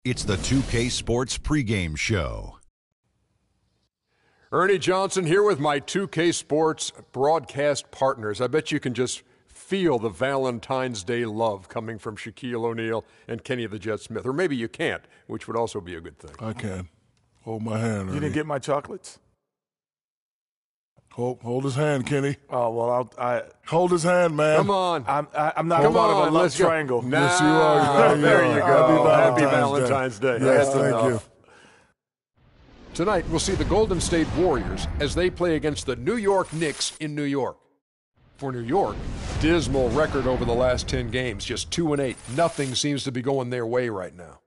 It's the 2K Sports pregame show. Ernie Johnson here with my 2K Sports broadcast partners. I bet you can just feel the Valentine's Day love coming from Shaquille O'Neal and Kenny the Jet Smith. Or maybe you can't, which would also be a good thing. I can. Hold my hand, Ernie. You didn't get my chocolates? Hold his hand, Kenny. Oh, well, I hold his hand, man. Come on. I'm not part of a love triangle. Nah. Yes, you are. There you go. Happy Valentine's Day. Yes, thank you. Tonight, we'll see the Golden State Warriors as they play against the New York Knicks in New York. For New York, dismal record over the last 10 games, just 2-8. Nothing seems to be going their way right now.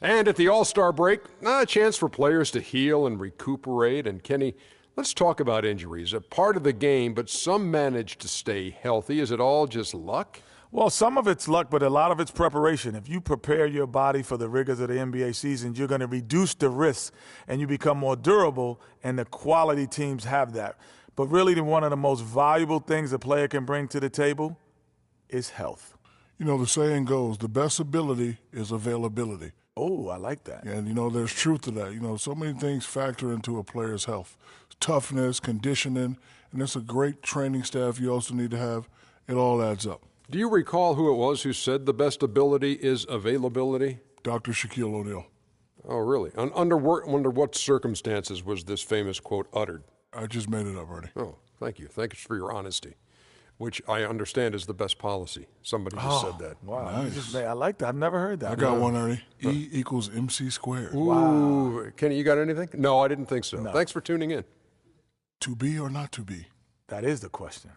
And at the All-Star break, a chance for players to heal and recuperate. And Kenny, let's talk about injuries. A part of the game, but some manage to stay healthy. Is it all just luck? Well, some of it's luck, but a lot of it's preparation. If you prepare your body for the rigors of the NBA season, you're going to reduce the risks and you become more durable, and the quality teams have that. But really, one of the most valuable things a player can bring to the table is health. You know, the saying goes, the best ability is availability. Oh, I like that. And, you know, there's truth to that. You know, so many things factor into a player's health. Toughness, conditioning, and it's a great training staff you also need to have. It all adds up. Do you recall who it was who said the best ability is availability? Dr. Shaquille O'Neal. Oh, really? Under what circumstances was this famous quote uttered? I just made it up, Ernie. Oh, thank you. Thanks for your honesty, which I understand is the best policy. Somebody just said that. Wow. Nice. I like that. I've never heard that. I got one, Ernie. E equals MC squared. Ooh. Wow. Kenny, you got anything? No, I didn't think so. No. Thanks for tuning in. To be or not to be? That is the question.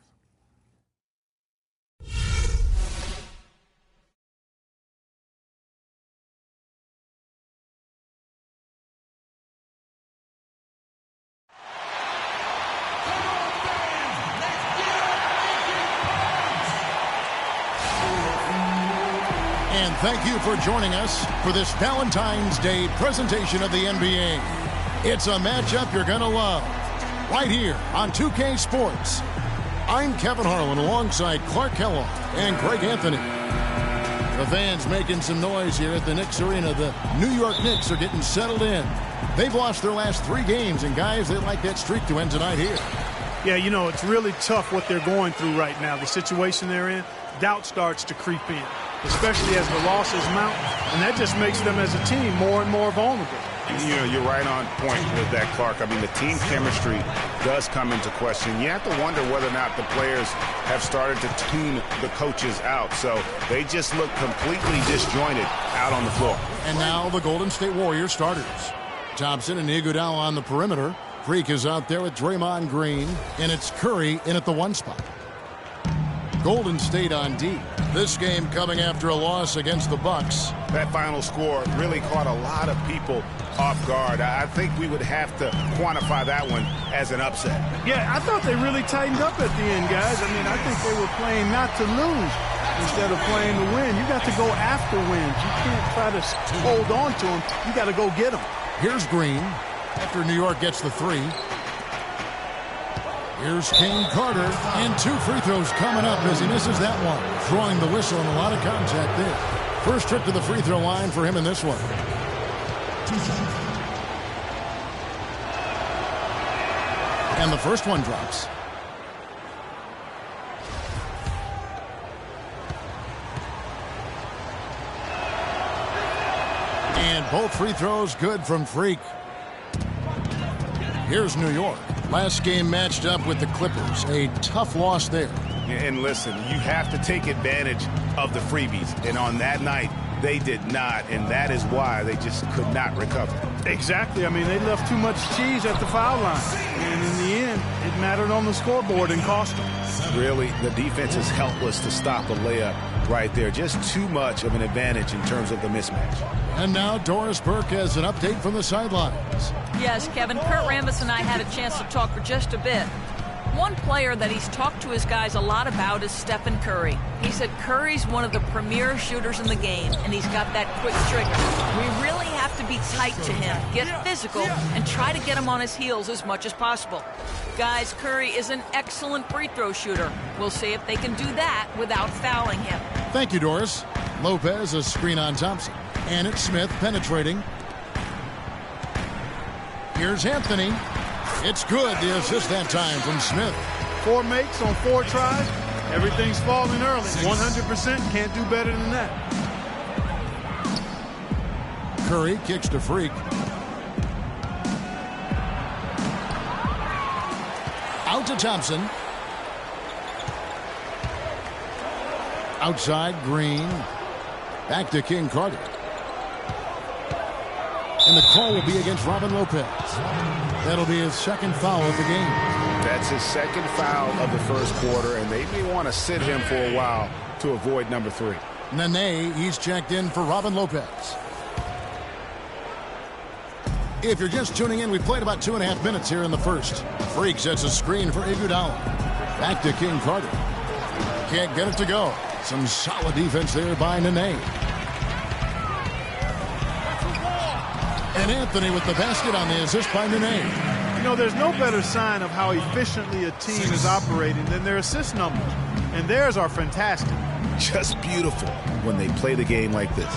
And thank you for joining us for this Valentine's Day presentation of the NBA. It's a matchup you're going to love right here on 2K Sports. I'm Kevin Harlan alongside Clark Kellogg and Greg Anthony. The fans making some noise here at the Knicks Arena. The New York Knicks are getting settled in. They've lost their last 3 games, and guys, they'd like that streak to end tonight here. Yeah, you know, it's really tough what they're going through right now. The situation they're in, doubt starts to creep in, especially as the losses mount, and that just makes them as a team more and more vulnerable. You know, you're right on point with that, Clark. I mean, the team chemistry does come into question. You have to wonder whether or not the players have started to tune the coaches out. So they just look completely disjointed out on the floor. And now the Golden State Warriors starters. Thompson and Iguodala on the perimeter. Freak is out there with Draymond Green, and it's Curry in at the 1 spot. Golden State on D. This game coming after a loss against the Bucks. That final score really caught a lot of people off guard. I think we would have to quantify that one as an upset. Yeah, I thought they really tightened up at the end, guys. I mean, I think they were playing not to lose instead of playing to win. You got to go after wins. You can't try to hold on to them. You got to go get them. Here's Green after New York gets the 3. Here's Kane Carter, and 2 free throws coming up as he misses that one. Throwing the whistle and a lot of contact there. First trip to the free throw line for him in this one. And the first one drops. And both free throws good from Freak. Here's New York. Last game matched up with the Clippers. A tough loss there. And listen, you have to take advantage of the freebies. And on that night, they did not. And that is why they just could not recover. Exactly. I mean, they left too much cheese at the foul line. And in the end, it mattered on the scoreboard and cost them. Really, the defense is helpless to stop a layup right there. Just too much of an advantage in terms of the mismatch. And now Doris Burke has an update from the sidelines. Yes, Kevin, Kurt Rambis and I had a chance to talk for just a bit. One player that he's talked to his guys a lot about is Stephen Curry. He said Curry's one of the premier shooters in the game, and he's got that quick trigger. We really have to be tight to him, get physical, and try to get him on his heels as much as possible. Guys, Curry is an excellent free throw shooter. We'll see if they can do that without fouling him. Thank you, Doris. Lopez, a screen on Thompson. And it's Smith penetrating. Here's Anthony. It's good. The assist that time from Smith. 4 makes on 4 tries. Everything's falling early. 100% can't do better than that. Curry kicks to Freak. Out to Thompson. Outside, Green. Back to King Carter. And the call will be against Robin Lopez. That'll be his second foul of the game. That's his second foul of the first quarter, and they may want to sit him for a while to avoid number 3. Nene, he's checked in for Robin Lopez. If you're just tuning in, we played about 2.5 minutes here in the first. Freak sets a screen for Iguodala. Back to King Carter. Can't get it to go. Some solid defense there by Nene. And Anthony with the basket on the assist by Nene. You know, there's no better sign of how efficiently a team is operating than their assist numbers. And theirs are fantastic. Just beautiful when they play the game like this.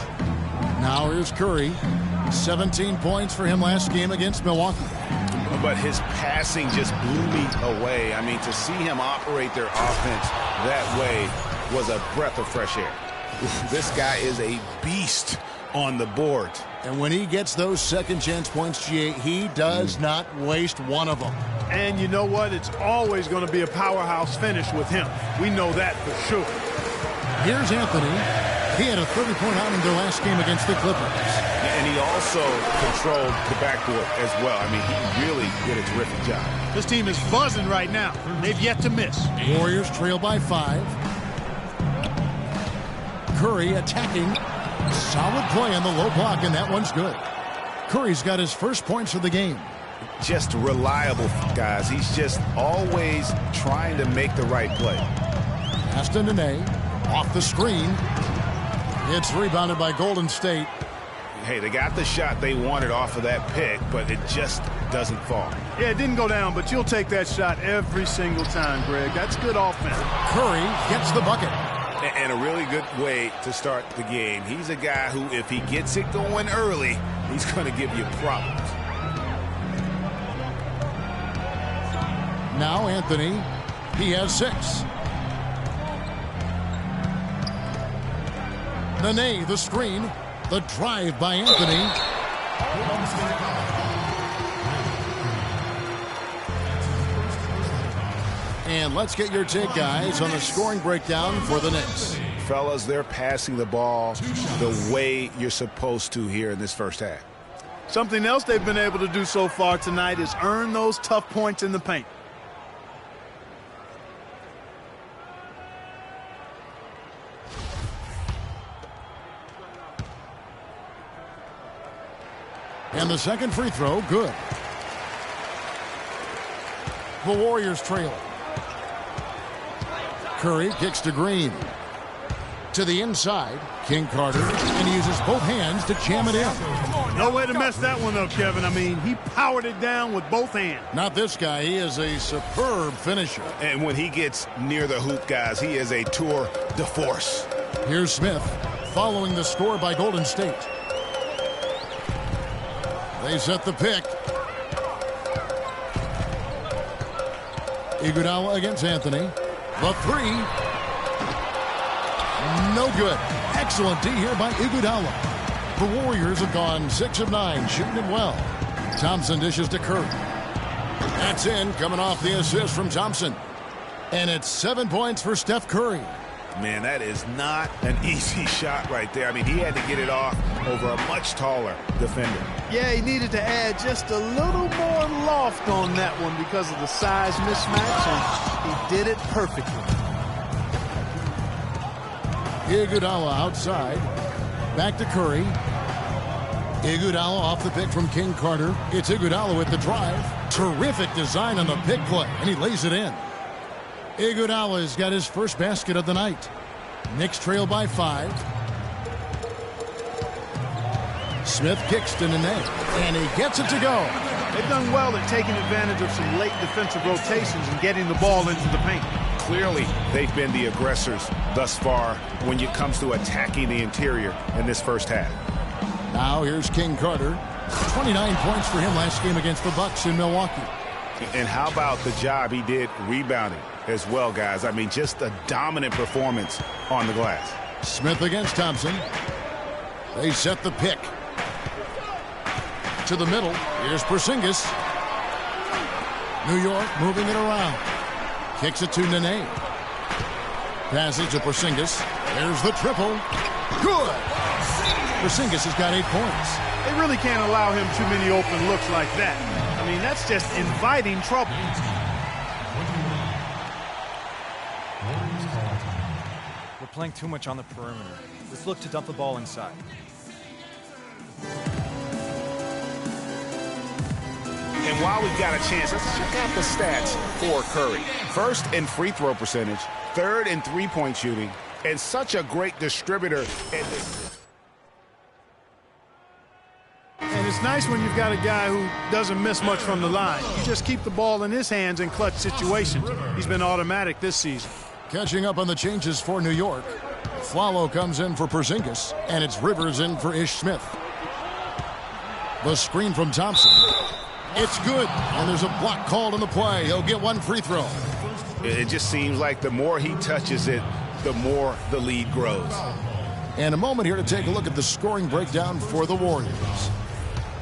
Now here's Curry. 17 points for him last game against Milwaukee. But his passing just blew me away. I mean, to see him operate their offense that way was a breath of fresh air. This guy is a beast on the board. And when he gets those second chance points, GA, he does not waste one of them. And you know what? It's always going to be a powerhouse finish with him. We know that for sure. Here's Anthony. He had a 30-point out in their last game against the Clippers. And he also controlled the backcourt as well. I mean, he really did a terrific job. This team is buzzing right now. They've yet to miss. Warriors trail by 5. Curry attacking. Solid play on the low block, and that one's good. Curry's got his first points of the game. Just reliable, guys. He's just always trying to make the right play. Pass to Nene. Off the screen. It's rebounded by Golden State. Hey, they got the shot they wanted off of that pick, but it just doesn't fall. Yeah, it didn't go down, but you'll take that shot every single time, Greg. That's good offense. Curry gets the bucket. And a really good way to start the game. He's a guy who, if he gets it going early, he's going to give you problems. Now Anthony, he has 6. Nene, the screen, the drive by Anthony. And let's get your take, guys, on the scoring breakdown for the Knicks. Fellas, they're passing the ball the way you're supposed to here in this first half. Something else they've been able to do so far tonight is earn those tough points in the paint. And the second free throw, good. The Warriors trail. Curry kicks to Green. To the inside, King Carter, and he uses both hands to jam it in. No way to mess that one up, Kevin. I mean, he powered it down with both hands. Not this guy. He is a superb finisher. And when he gets near the hoop, guys, he is a tour de force. Here's Smith, following the score by Golden State. They set the pick. Iguodala against Anthony. The 3. No good. Excellent D here by Iguodala. The Warriors have gone 6 of 9, shooting it well. Thompson dishes to Curry. That's in, coming off the assist from Thompson. And it's 7 points for Steph Curry. Man, that is not an easy shot right there. I mean, he had to get it off over a much taller defender. Yeah, he needed to add just a little more loft on that one because of the size mismatch, and he did it perfectly. Iguodala outside. Back to Curry. Iguodala off the pick from King Carter. It's Iguodala with the drive. Terrific design on the pick play, and he lays it in. Iguodala's got his first basket of the night. Knicks trail by 5. Smith kicks to Nene, and he gets it to go. They've done well at taking advantage of some late defensive rotations and getting the ball into the paint. clearly they've been the aggressors thus far when it comes to attacking the interior in this first half. Now here's King Carter. 29 points for him last game against the Bucks in Milwaukee. And how about the job he did rebounding as well, guys? I mean, just a dominant performance on the glass. Smith against Thompson. They set the pick. To the middle. Here's Porzingis. New York moving it around. Kicks it to Nene. Passes to Porzingis. There's the triple. Good. Porzingis has got 8 points. They really can't allow him too many open looks like that. I mean, that's just inviting trouble. We're playing too much on the perimeter. Let's look to dump the ball inside. And while we've got a chance, let's check out the stats for Curry. First in free throw percentage, third in three-point shooting, and such a great distributor. And it's nice when you've got a guy who doesn't miss much from the line. You just keep the ball in his hands in clutch situations. He's been automatic this season. Catching up on the changes for New York. Flalo comes in for Porzingis, and it's Rivers in for Ish Smith. The screen from Thompson. It's good, and there's a block called on the play. He'll get one free throw. It just seems like the more he touches it, the more the lead grows. And a moment here to take a look at the scoring breakdown for the Warriors.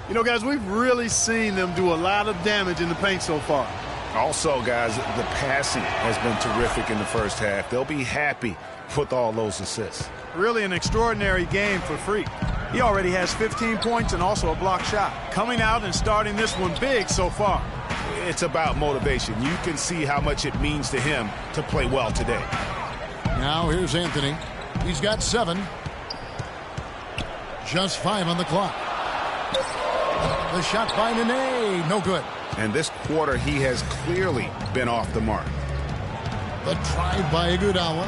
You know, guys, we've really seen them do a lot of damage in the paint so far. Also, guys, the passing has been terrific in the first half. They'll be happy with all those assists. Really an extraordinary game for Freak. He already has 15 points and also a block shot. Coming out and starting this one big so far. It's about motivation. You can see how much it means to him to play well today. Now here's Anthony. He's got 7. Just 5 on the clock. The shot by Nene. No good. And this quarter, he has clearly been off the mark. The drive by Iguodala.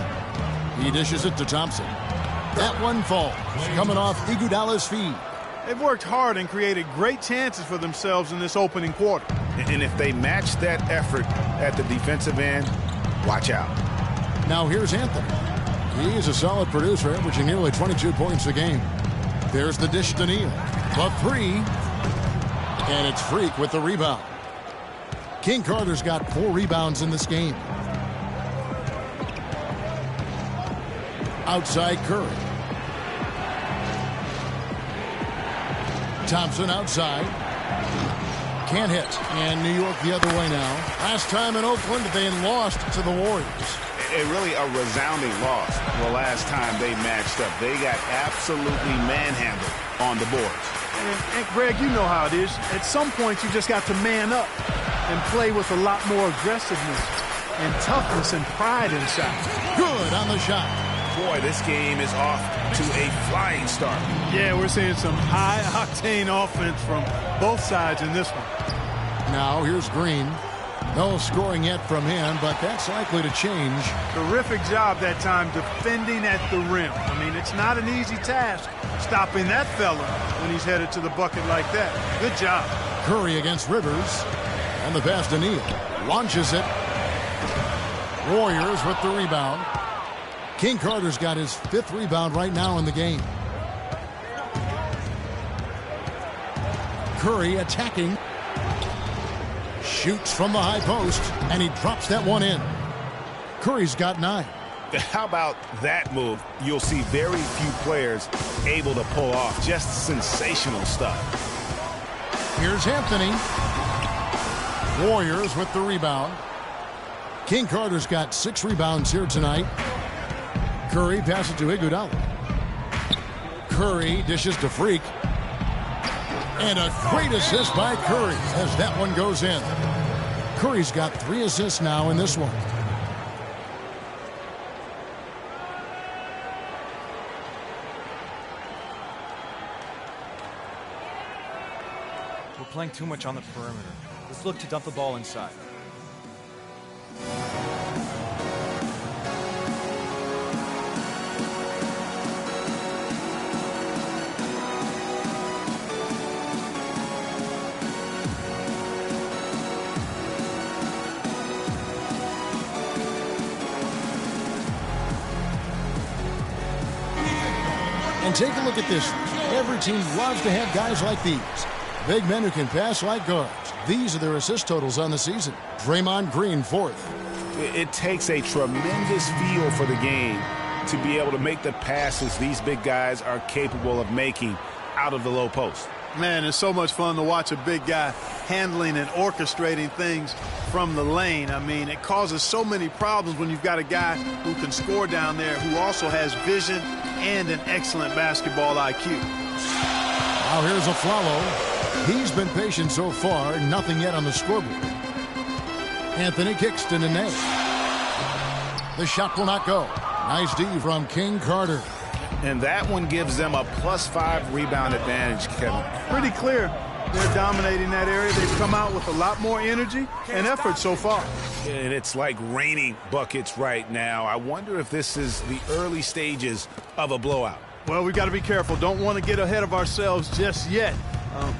He dishes it to Thompson. That one falls, coming off Iguodala's feet. They've worked hard and created great chances for themselves in this opening quarter. And if they match that effort at the defensive end, watch out. Now here's Anthony. He is a solid producer, averaging nearly 22 points a game. There's the dish to Neal. The 3. And it's Freak with the rebound. King Carter's got 4 rebounds in this game. Outside Curry. Thompson outside. Can't hit. And New York the other way now. Last time in Oakland, they lost to the Warriors. Really a resounding loss the last time they matched up. They got absolutely manhandled on the boards. And Greg, you know how it is. At some point, you just got to man up and play with a lot more aggressiveness and toughness and pride inside. Good on the shot. Boy, this game is off to a flying start. Yeah, we're seeing some high-octane offense from both sides in this one. Now here's Green. No scoring yet from him, but that's likely to change. Terrific job that time defending at the rim. I mean, it's not an easy task stopping that fella when he's headed to the bucket like that. Good job. Curry against Rivers. And the pass to Neal. Launches it. Warriors with the rebound. King Carter's got his 5th rebound right now in the game. Curry attacking. Shoots from the high post, and he drops that one in. Curry's got 9. How about that move? You'll see very few players able to pull off just sensational stuff. Here's Anthony. Warriors with the rebound. King Carter's got 6 rebounds here tonight. Curry passes to Iguodala. Curry dishes to Freak. And a great assist by Curry as that one goes in. Curry's got 3 assists now in this one. We're playing too much on the perimeter. Let's look to dump the ball inside. And take a look at this. Every team loves to have guys like these. Big men who can pass like guards. These are their assist totals on the season. Draymond Green, 4th. It takes a tremendous feel for the game to be able to make the passes these big guys are capable of making out of the low post. Man, it's so much fun to watch a big guy handling and orchestrating things from the lane. I mean, it causes so many problems when you've got a guy who can score down there, who also has vision and an excellent basketball IQ. Now here's a Afflalo. He's been patient so far, nothing yet on the scoreboard. Anthony kicks to Nene. The shot will not go. Nice D from King Carter. And that one gives them a +5 rebound advantage, Kevin. Pretty clear. They're dominating that area. They've come out with a lot more energy and effort so far. And it's like raining buckets right now. I wonder if this is the early stages of a blowout. Well, we've got to be careful. Don't want to get ahead of ourselves just yet.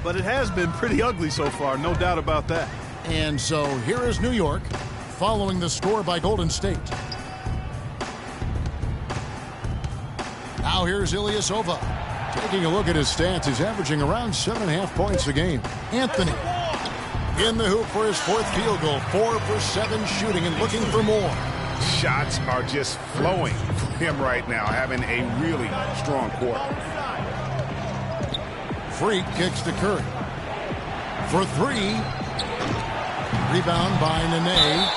But it has been pretty ugly so far, no doubt about that. And so here is New York following the score by Golden State. Now here's Ilyasova. Taking a look at his stats, he's averaging around 7.5 points a game. Anthony in the hoop for his 4th field goal. 4 for 7 shooting and looking for more. Shots are just flowing from him right now, having a really strong quarter. Freak kicks to Curry. For 3. Rebound by Nene.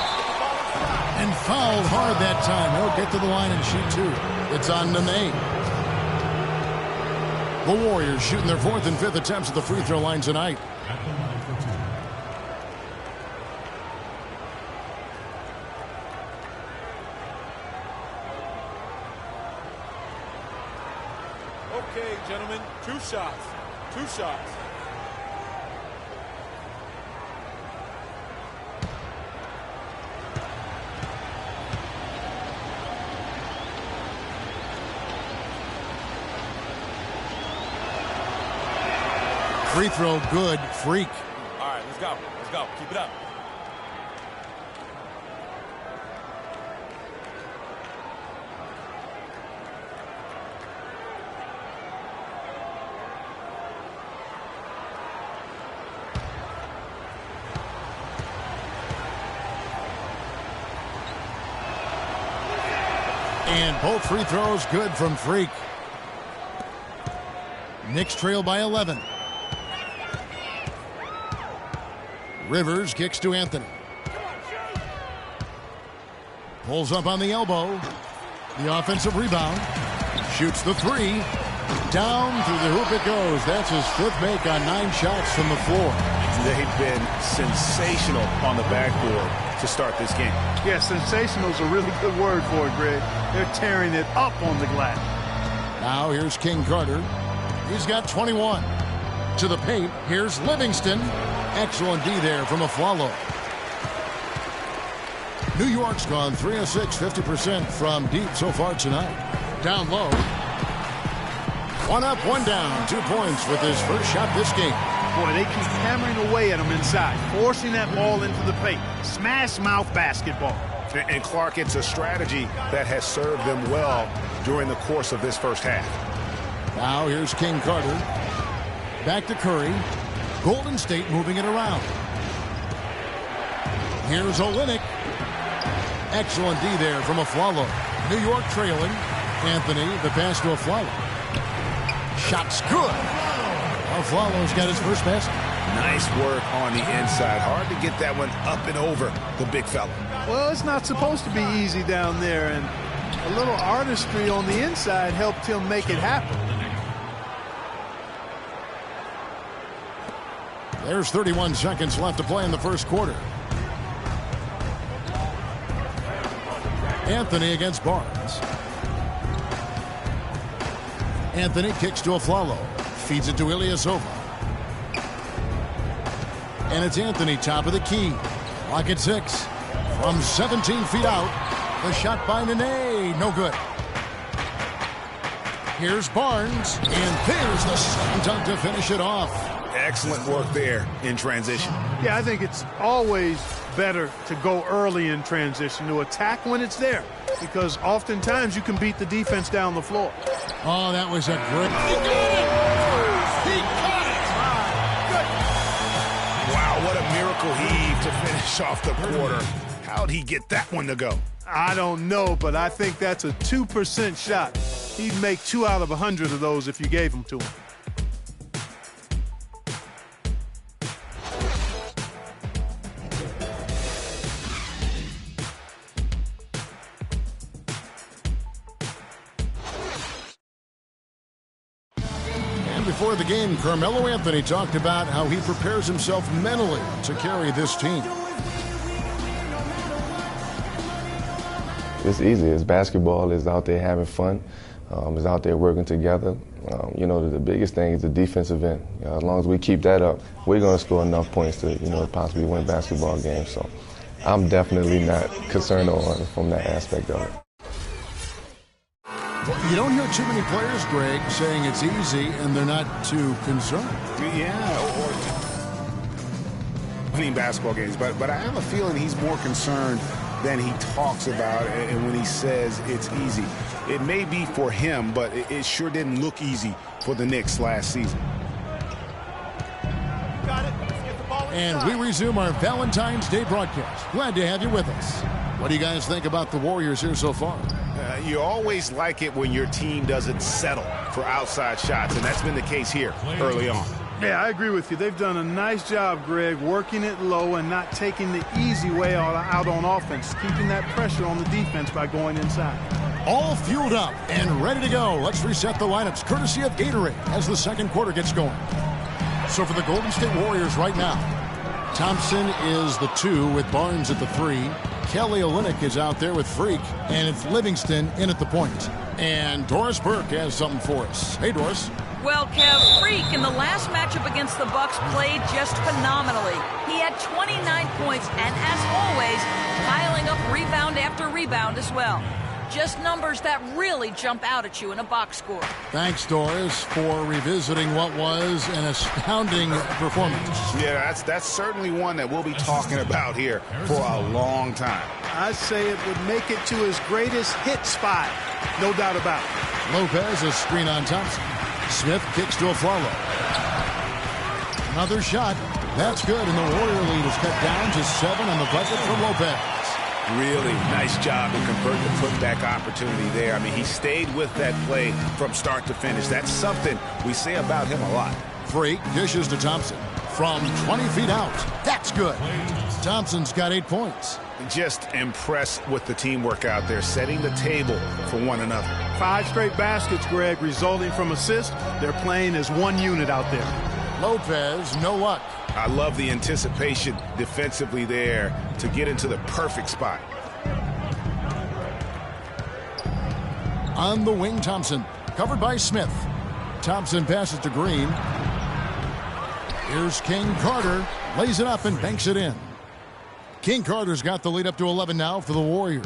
And fouled hard that time. He'll get to the line and shoot 2. It's on Nene. The Warriors shooting their 4th and 5th attempts at the free throw line tonight. Okay, gentlemen, 2 shots. 2 shots. Free throw good. Freak. All right, let's go. Let's go. Keep it up. And both free throws good from Freak. Knicks trail by 11. Rivers kicks to Anthony. Pulls up on the elbow. The offensive rebound. Shoots the 3. Down through the hoop it goes. That's his 5th make on 9 shots from the floor. They've been sensational on the backboard to start this game. Yeah, sensational is a really good word for it, Greg. They're tearing it up on the glass. Now here's King Carter. He's got 21. To the paint, here's Livingston. Excellent D there from Afflalo. New York's gone 3 of 6, 50% from deep so far tonight. Down low. 1 up, 1 down. 2 points with his first shot this game. Boy, they keep hammering away at him inside, forcing that ball into the paint. Smash mouth basketball. And Clark, it's a strategy that has served them well during the course of this first half. Now here's King Carter. Back to Curry. Golden State moving it around. Here's Olynyk. Excellent D there from Afflalo. New York trailing. Anthony, the pass to Afflalo. Shot's good. Afflalo's got his first basket. Nice work on the inside. Hard to get that one up and over the big fella. Well, it's not supposed to be easy down there, and a little artistry on the inside helped him make it happen. There's 31 seconds left to play in the first quarter. Anthony against Barnes. Anthony kicks to Afflalo. Feeds it to Ilyasova. And it's Anthony, top of the key. Clock at 6. From 17 feet out. The shot by Nene. No good. Here's Barnes. And there's the slam dunk to finish it off. Excellent work there in transition. Yeah, I think it's always better to go early in transition, to attack when it's there, because oftentimes you can beat the defense down the floor. Oh, that was a great... He got it! He got it! Wow, what a miracle heave to finish off the quarter. How'd he get that one to go? I don't know, but I think that's a 2% shot. He'd make 2 out of 100 of those if you gave them to him. Before the game, Carmelo Anthony talked about how he prepares himself mentally to carry this team. It's easy. It's basketball. It's out there having fun. It's out there working together. The biggest thing is the defensive end. As long as we keep that up, we're going to score enough points to, possibly win basketball games. So I'm definitely not concerned from that aspect of it. You don't hear too many players, Greg, saying it's easy and they're not too concerned. Yeah, or winning basketball games. But I have a feeling he's more concerned than he talks about, and when he says it's easy. It may be for him, but it sure didn't look easy for the Knicks last season. Got it. Let's get the ball inside. And we resume our Valentine's Day broadcast. Glad to have you with us. What do you guys think about the Warriors here so far? You always like it when your team doesn't settle for outside shots, and that's been the case here early on. Yeah, I agree with you. They've done a nice job, Greg, working it low and not taking the easy way out on offense, keeping that pressure on the defense by going inside. All fueled up and ready to go. Let's reset the lineups, courtesy of Gatorade, as the second quarter gets going. So for the Golden State Warriors right now, Thompson is the 2 with Barnes at the 3. Kelly Olynyk is out there with Freak, and it's Livingston in at the point. And Doris Burke has something for us. Hey, Doris. Well, Kev, Freak in the last matchup against the Bucks played just phenomenally. He had 29 points and, as always, piling up rebound after rebound as well. Just numbers that really jump out at you in a box score. Thanks, Doris, for revisiting what was an astounding performance. Yeah, that's certainly one that we'll be talking about here for a long time. I'd say it would make it to his greatest hit spot, no doubt about it. Lopez, a screen on Thompson. Smith kicks to a follow. Another shot. That's good, and the Warrior lead is cut down to 7 on the bucket from Lopez. Really nice job to convert the putback opportunity there. I mean, he stayed with that play from start to finish. That's something we say about him a lot. Freak dishes to Thompson from 20 feet out. That's good. Thompson's got 8 points. Just impressed with the teamwork out there, setting the table for one another. 5 straight baskets, Greg, resulting from assists. They're playing as one unit out there. Lopez, no luck. I love the anticipation defensively there to get into the perfect spot. On the wing, Thompson, covered by Smith. Thompson passes to Green. Here's King Carter, lays it up and banks it in. King Carter's got the lead up to 11 now for the Warriors.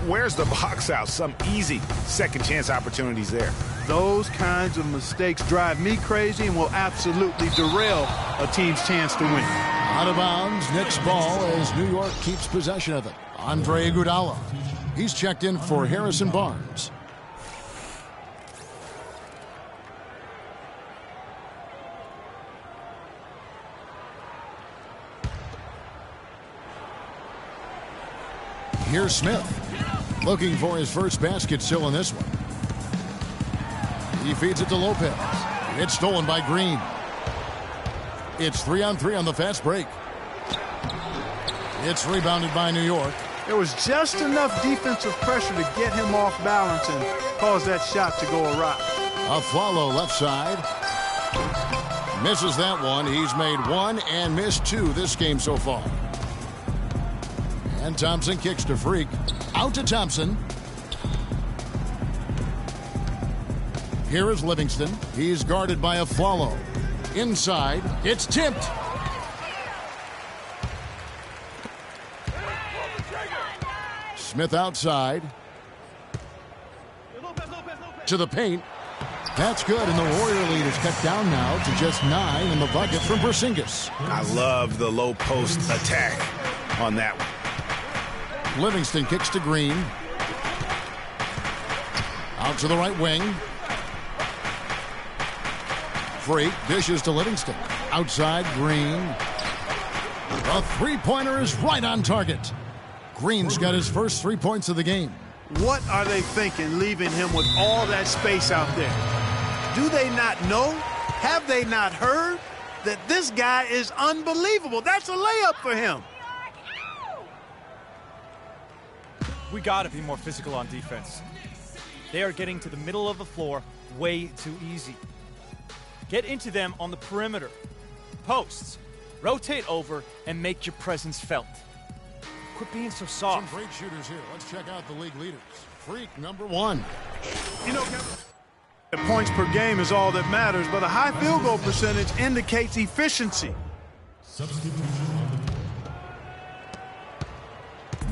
Where's the box out? Some easy second chance opportunities there. Those kinds of mistakes drive me crazy and will absolutely derail a team's chance to win. Out of bounds, Knicks ball as New York keeps possession of it. Andre Iguodala. He's checked in for Harrison Barnes. Here's Smith, looking for his first basket still in this one. He feeds it to Lopez. It's stolen by Green. It's 3-on-3 on the fast break. It's rebounded by New York. There was just enough defensive pressure to get him off balance and cause that shot to go awry. Afflalo left side. Misses that one. He's made 1 and missed 2 this game so far. And Thompson kicks to Freak. Out to Thompson. Here is Livingston. He's guarded by Afflalo. Inside. It's tipped. Smith outside. To the paint. That's good, and the Warrior lead is cut down now to just 9 in the bucket from Porzingis. I love the low post attack. on that one. Livingston kicks to Green. Out to the right wing. Freak dishes to Livingston. Outside, Green. The three-pointer is right on target. Green's got his first 3 points of the game. What are they thinking, leaving him with all that space out there? Do they not know? Have they not heard that this guy is unbelievable? That's a layup for him. We got to be more physical on defense. They are getting to the middle of the floor way too easy. Get into them on the perimeter. Posts. Rotate over and make your presence felt. Quit being so soft. Some great shooters here. Let's check out the league leaders. Freak, number 1. You know, Kevin, the points per game is all that matters, but a high field goal percentage indicates efficiency.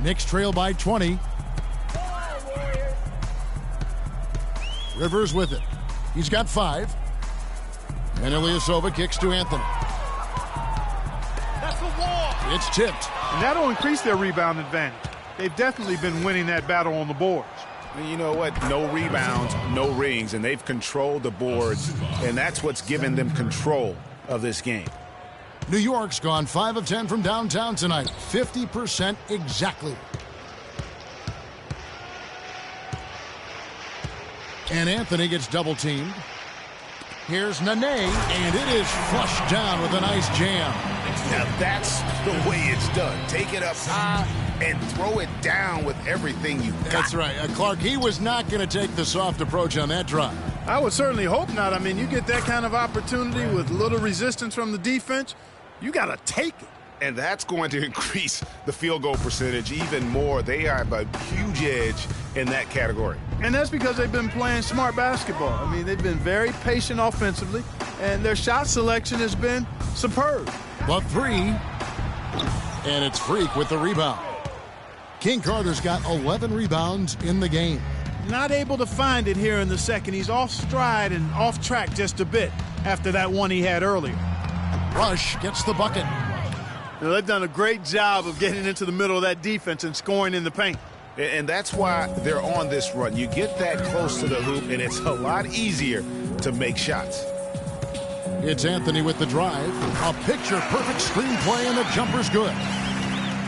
Knicks trail by 20. Rivers with it. He's got 5. And Ilyasova kicks to Anthony. That's the wall. It's tipped. And that'll increase their rebound advantage. They've definitely been winning that battle on the boards. You know what? No rebounds, no rings, and they've controlled the boards, and that's what's given them control of this game. New York's gone 5 of 10 from downtown tonight. 50% exactly. And Anthony gets double-teamed. Here's Nene, and it is flushed down with a nice jam. Now that's the way it's done. Take it up high and throw it down with everything you got. That's right. Clark, he was not going to take the soft approach on that drive. I would certainly hope not. I mean, you get that kind of opportunity with little resistance from the defense, you got to take it. And that's going to increase the field goal percentage even more. They have a huge edge in that category. And that's because they've been playing smart basketball. I mean, they've been very patient offensively, and their shot selection has been superb. But 3, and it's Freak with the rebound. King Carter's got 11 rebounds in the game. Not able to find it here in the second. He's off stride and off track just a bit after that one he had earlier. Rush gets the bucket. Now, they've done a great job of getting into the middle of that defense and scoring in the paint. And that's why they're on this run. You get that close to the hoop, and it's a lot easier to make shots. It's Anthony with the drive. A picture-perfect screenplay, and the jumper's good.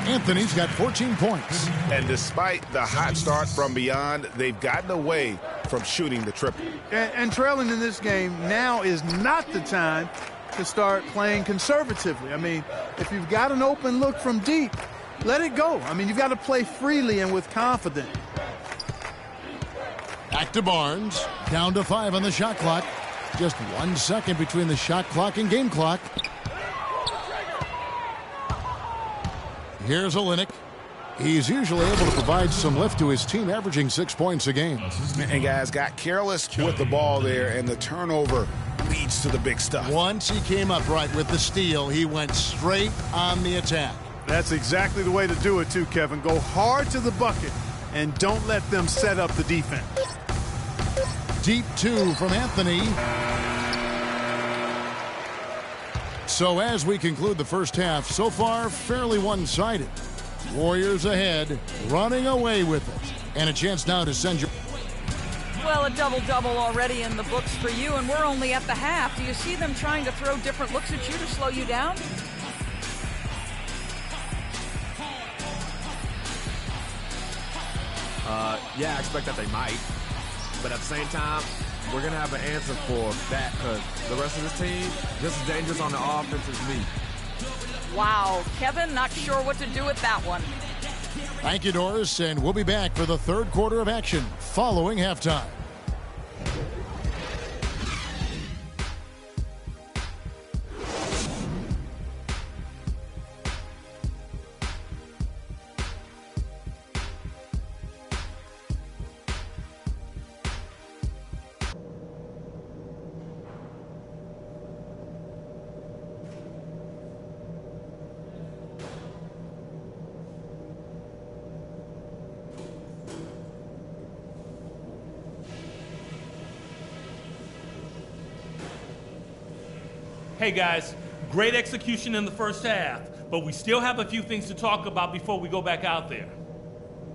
Anthony's got 14 points. And despite the hot start from beyond, they've gotten away from shooting the triple. And trailing in this game now is not the time to start playing conservatively. I mean, if you've got an open look from deep, let it go. I mean, you've got to play freely and with confidence. Back to Barnes. Down to 5 on the shot clock. Just 1 second between the shot clock and game clock. Here's Olynyk. He's usually able to provide some lift to his team, averaging 6 points a game. And guys got careless with the ball there, and the turnover leads to the big stuff. Once he came up right with the steal, he went straight on the attack. That's exactly the way to do it too, Kevin. Go hard to the bucket and don't let them set up the defense. Deep 2 from Anthony. So as we conclude the first half, so far fairly one-sided. Warriors ahead, running away with it. And a chance now to send your... Well, a double-double already in the books for you, and we're only at the half. Do you see them trying to throw different looks at you to slow you down? Yeah, I expect that they might. But at the same time, we're going to have an answer for that because the rest of this team, just as dangerous on the offense as me. Wow, Kevin, not sure what to do with that one. Thank you, Doris, and we'll be back for the third quarter of action following halftime. Hey guys, great execution in the first half, but we still have a few things to talk about before we go back out there.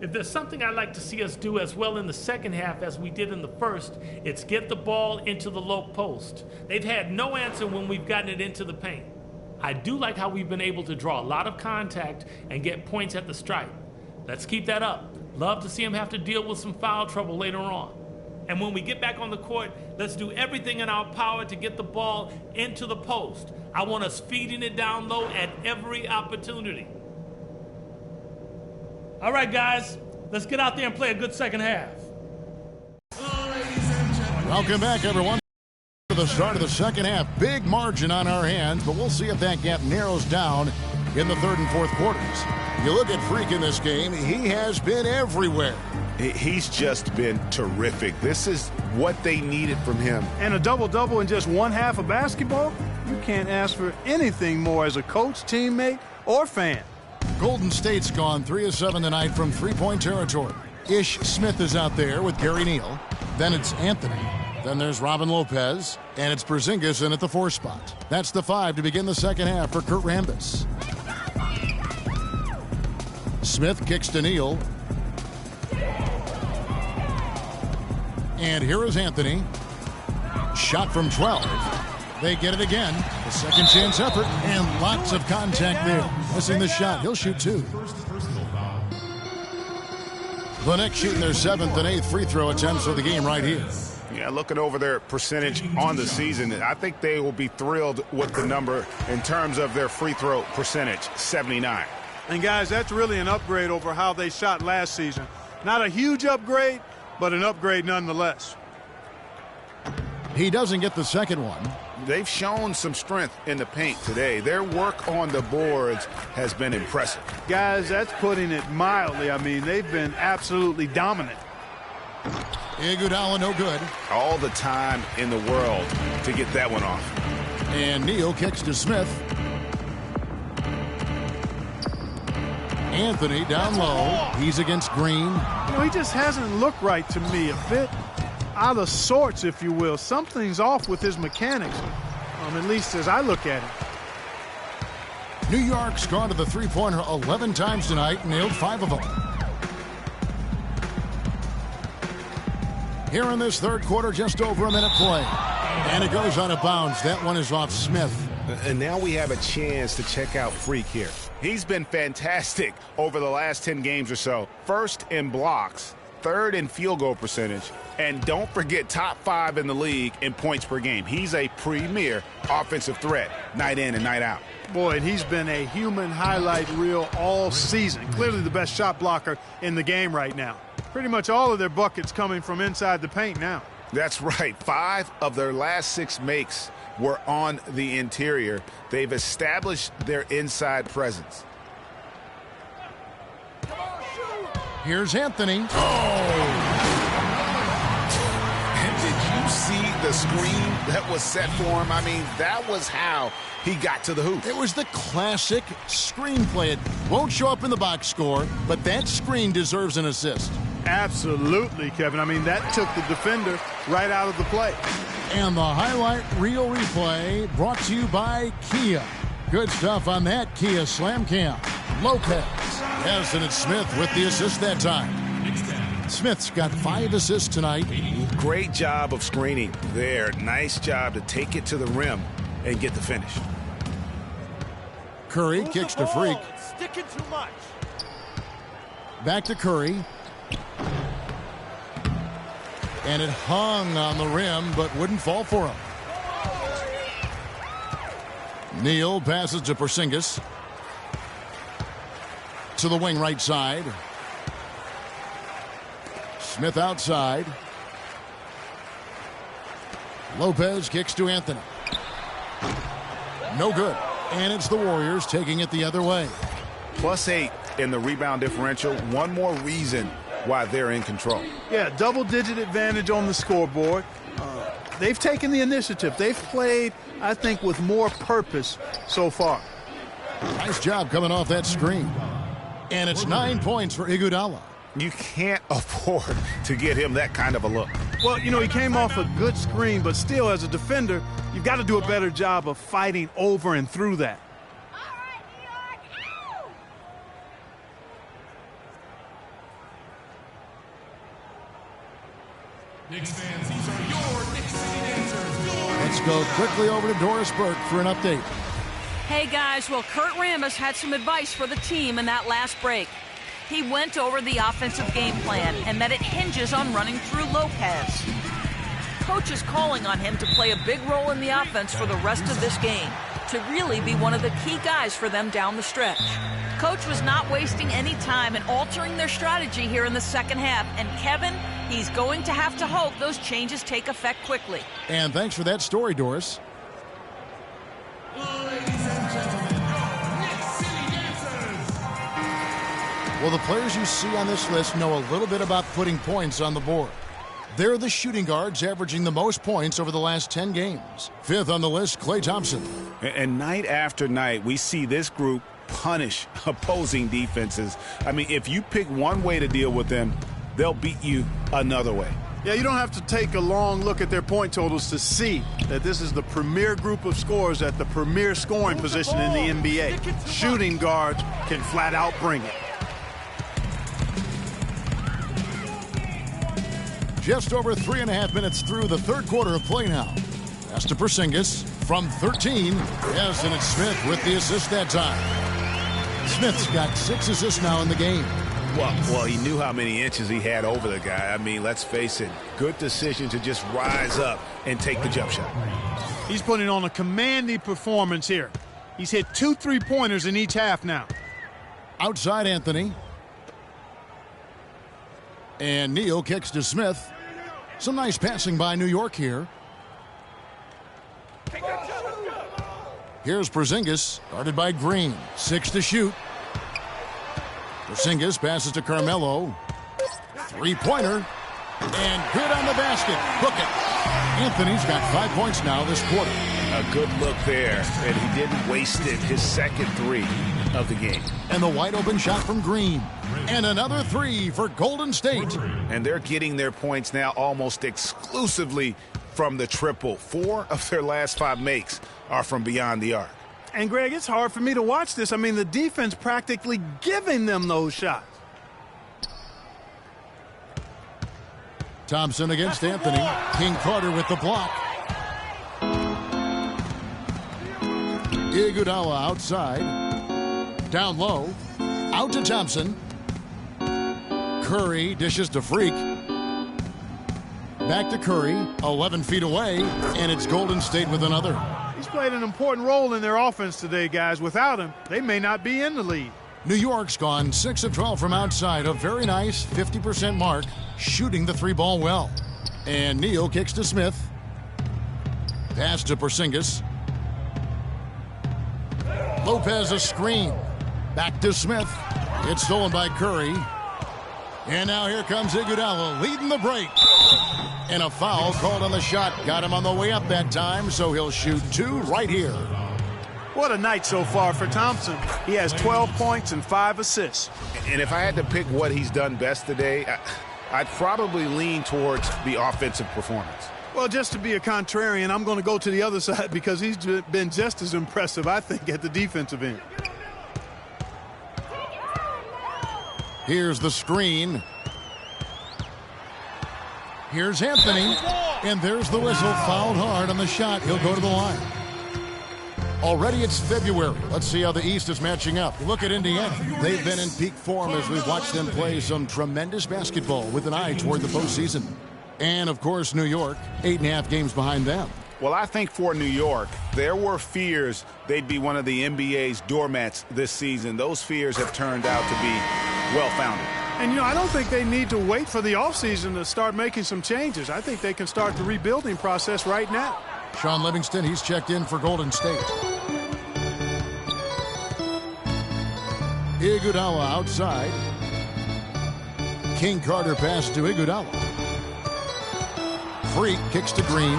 If there's something I'd like to see us do as well in the second half as we did in the first, it's get the ball into the low post. They've had no answer when we've gotten it into the paint. I do like how we've been able to draw a lot of contact and get points at the stripe. Let's keep that up. Love to see him have to deal with some foul trouble later on. And when we get back on the court, let's do everything in our power to get the ball into the post. I want us feeding it down low at every opportunity. All right, guys, let's get out there and play a good second half. Welcome back, everyone, to the start of the second half. Big margin on our hands, but we'll see if that gap narrows down in the third and fourth quarters. You look at Freak in this game, he has been everywhere. He's just been terrific. This is what they needed from him. And a double-double in just one half of basketball? You can't ask for anything more as a coach, teammate, or fan. Golden State's gone 3 of 7 tonight from three-point territory. Ish Smith is out there with Gary Neal. Then it's Anthony. Then there's Robin Lopez. And it's Porzingis in at the 4 spot. That's the 5 to begin the second half for Kurt Rambis. Smith kicks to Neal. And here is Anthony. Shot from 12. They get it again. A second chance effort and lots of contact there. Missing the shot. He'll shoot 2. The Knicks shooting their 7th and 8th free throw attempts of the game right here. Yeah, looking over their percentage on the season, I think they will be thrilled with the number in terms of their free throw percentage, 79. And guys, that's really an upgrade over how they shot last season. Not a huge upgrade, but an upgrade nonetheless. He doesn't get the second one. They've shown some strength in the paint today. Their work on the boards has been impressive. Guys, that's putting it mildly. I mean, they've been absolutely dominant. Iguodala no good. All the time in the world to get that one off. And Neal kicks to Smith. Anthony down low. He's against Green. You know, he just hasn't looked right to me. A bit out of sorts, if you will. Something's off with his mechanics, at least as I look at it. New York's gone to the three-pointer 11 times tonight, nailed 5 of them. Here in this third quarter, just over a minute play. And it goes out of bounds. That one is off Smith. And now we have a chance to check out Freak here. He's been fantastic over the last 10 games or so. First in blocks, third in field goal percentage, and don't forget top 5 in the league in points per game. He's a premier offensive threat, night in and night out. Boy, and he's been a human highlight reel all season. Clearly the best shot blocker in the game right now. Pretty much all of their buckets coming from inside the paint now. That's right. 5 of their last 6 makes were on the interior. They've established their inside presence. Here's Anthony. And did you see the screen that was set for him? I mean, that was how he got to the hoop. It was the classic screenplay. It won't show up in the box score, but that screen deserves an assist. Absolutely, Kevin. I mean, that took the defender right out of the play. And the highlight reel replay brought to you by Kia. Good stuff on that Kia Slam Cam. Lopez. Yes, and it's Smith with the assist that time. Smith's got 5 assists tonight. Great job of screening there. Nice job to take it to the rim and get the finish. Curry kicks to Freak. Sticking too much. Back to Curry. And it hung on the rim, but wouldn't fall for him. Neal passes to Porzingis. To the wing right side. Smith outside. Lopez kicks to Anthony. No good. And it's the Warriors taking it the other way. +8 in the rebound differential. One more reason why they're in control. Yeah, double-digit advantage on the scoreboard. They've taken the initiative. They've played, I think, with more purpose so far. Nice job coming off that screen. And it's 9 points for Iguodala. You can't afford to get him that kind of a look. Well, you know, he came off a good screen, but still, as a defender, you've got to do a better job of fighting over and through that. Knicks fans, these are your Knicks City Dancers. Let's go quickly over to Doris Burke for an update. Hey guys, well, Kurt Rambis had some advice for the team in that last break. He went over the offensive game plan and that it hinges on running through Lopez. Coach is calling on him to play a big role in the offense for the rest of this game, to really be one of the key guys for them down the stretch. Coach was not wasting any time in altering their strategy here in the second half, and Kevin, he's going to have to hope those changes take effect quickly. And thanks for that story, Doris. Well, the players you see on this list know a little bit about putting points on the board. They're the shooting guards averaging the most points over the last 10 games. Fifth on the list, Klay Thompson. And night after night, we see this group punish opposing defenses. I mean, if you pick one way to deal with them, they'll beat you another way. Yeah, you don't have to take a long look at their point totals to see that this is the premier group of scorers at the premier scoring position in the NBA. Shooting guards can flat out bring it. Just over 3.5 minutes through the third quarter of play now. Pass to Porzingis from 13. Yes, and it's Smith with the assist that time. Smith's got 6 assists now in the game. Well, he knew how many inches he had over the guy. I mean, let's face it, good decision to just rise up and take the jump shot. He's putting on a commanding performance here. He's hit 2 3-pointers in each half now. Outside Anthony. And Neal kicks to Smith. Some nice passing by New York here. Here's Porzingis, guarded by Green. 6 to shoot. Porzingis passes to Carmelo. 3-pointer. And good on the basket. Book it. Anthony's got 5 points now this quarter. A good look there, and he didn't waste it. His second 3 of the game. And the wide open shot from Green. And another 3 for Golden State. And they're getting their points now almost exclusively from the triple. 4 of their last 5 makes are from beyond the arc. And, Greg, it's hard for me to watch this. I mean, the defense practically giving them those shots. Thompson against Anthony. King Carter with the block. Iguodala outside. Down low. Out to Thompson. Curry dishes to Freak. Back to Curry. 11 feet away. And it's Golden State with another. He's played an important role in their offense today, guys. Without him, they may not be in the lead. New York's gone 6 of 12 from outside. A very nice 50% mark. Shooting the 3-ball well. And Neal kicks to Smith. Pass to Porzingis. Lopez a screen. Back to Smith. It's stolen by Curry. And now here comes Iguodala leading the break. And a foul called on the shot. Got him on the way up that time, so he'll shoot 2 right here. What a night so far for Thompson. He has 12 points and 5 assists. And if I had to pick what he's done best today, I'd probably lean towards the offensive performance. Well, just to be a contrarian, I'm going to go to the other side because he's been just as impressive, I think, at the defensive end. Here's the screen. Here's Anthony. And there's the whistle. Fouled hard on the shot. He'll go to the line. Already it's February. Let's see how the East is matching up. Look at Indiana. They've been in peak form as we've watched them play some tremendous basketball with an eye toward the postseason. And, of course, New York, 8.5 games behind them. Well, I think for New York, there were fears they'd be one of the NBA's doormats this season. Those fears have turned out to be well-founded. And, you know, I don't think they need to wait for the offseason to start making some changes. I think they can start the rebuilding process right now. Sean Livingston, he's checked in for Golden State. Iguodala outside. King Carter pass to Iguodala. Freak kicks to Green.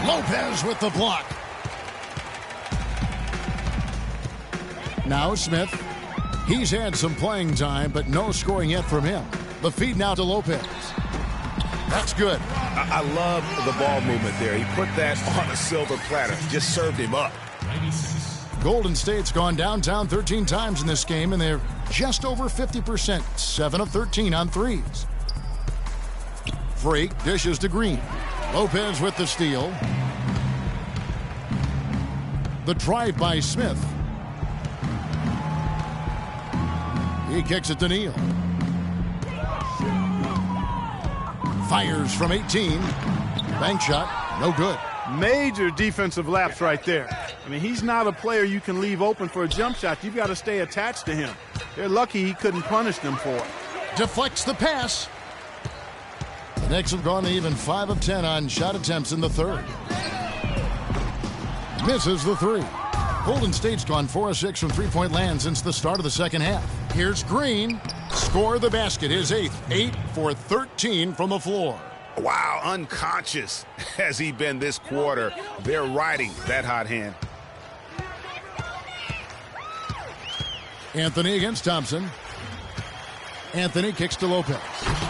Lopez with the block. Now Smith. He's had some playing time, but no scoring yet from him. The feed now to Lopez. That's good. I love the ball movement there. He put that on a silver platter. Just served him up. Golden State's gone downtown 13 times in this game, and they're just over 50%. 7 of 13 on threes. Freak dishes to Green. Lopez with the steal. The drive by Smith. He kicks it to Neal. Fires from 18. Bank shot, no good. Major defensive lapse right there. I mean, he's not a player you can leave open for a jump shot. You've got to stay attached to him. They're lucky he couldn't punish them for it. Deflects the pass. The Knicks have gone even 5 of 10 on shot attempts in the third. Misses the three. Golden State's gone 4 of 6 from three-point land since the start of the second half. Here's Green. Score the basket, his 8th. 8 for 13 from the floor. Wow, unconscious has he been this quarter. They're riding that hot hand. Anthony against Thompson. Anthony kicks to Lopez.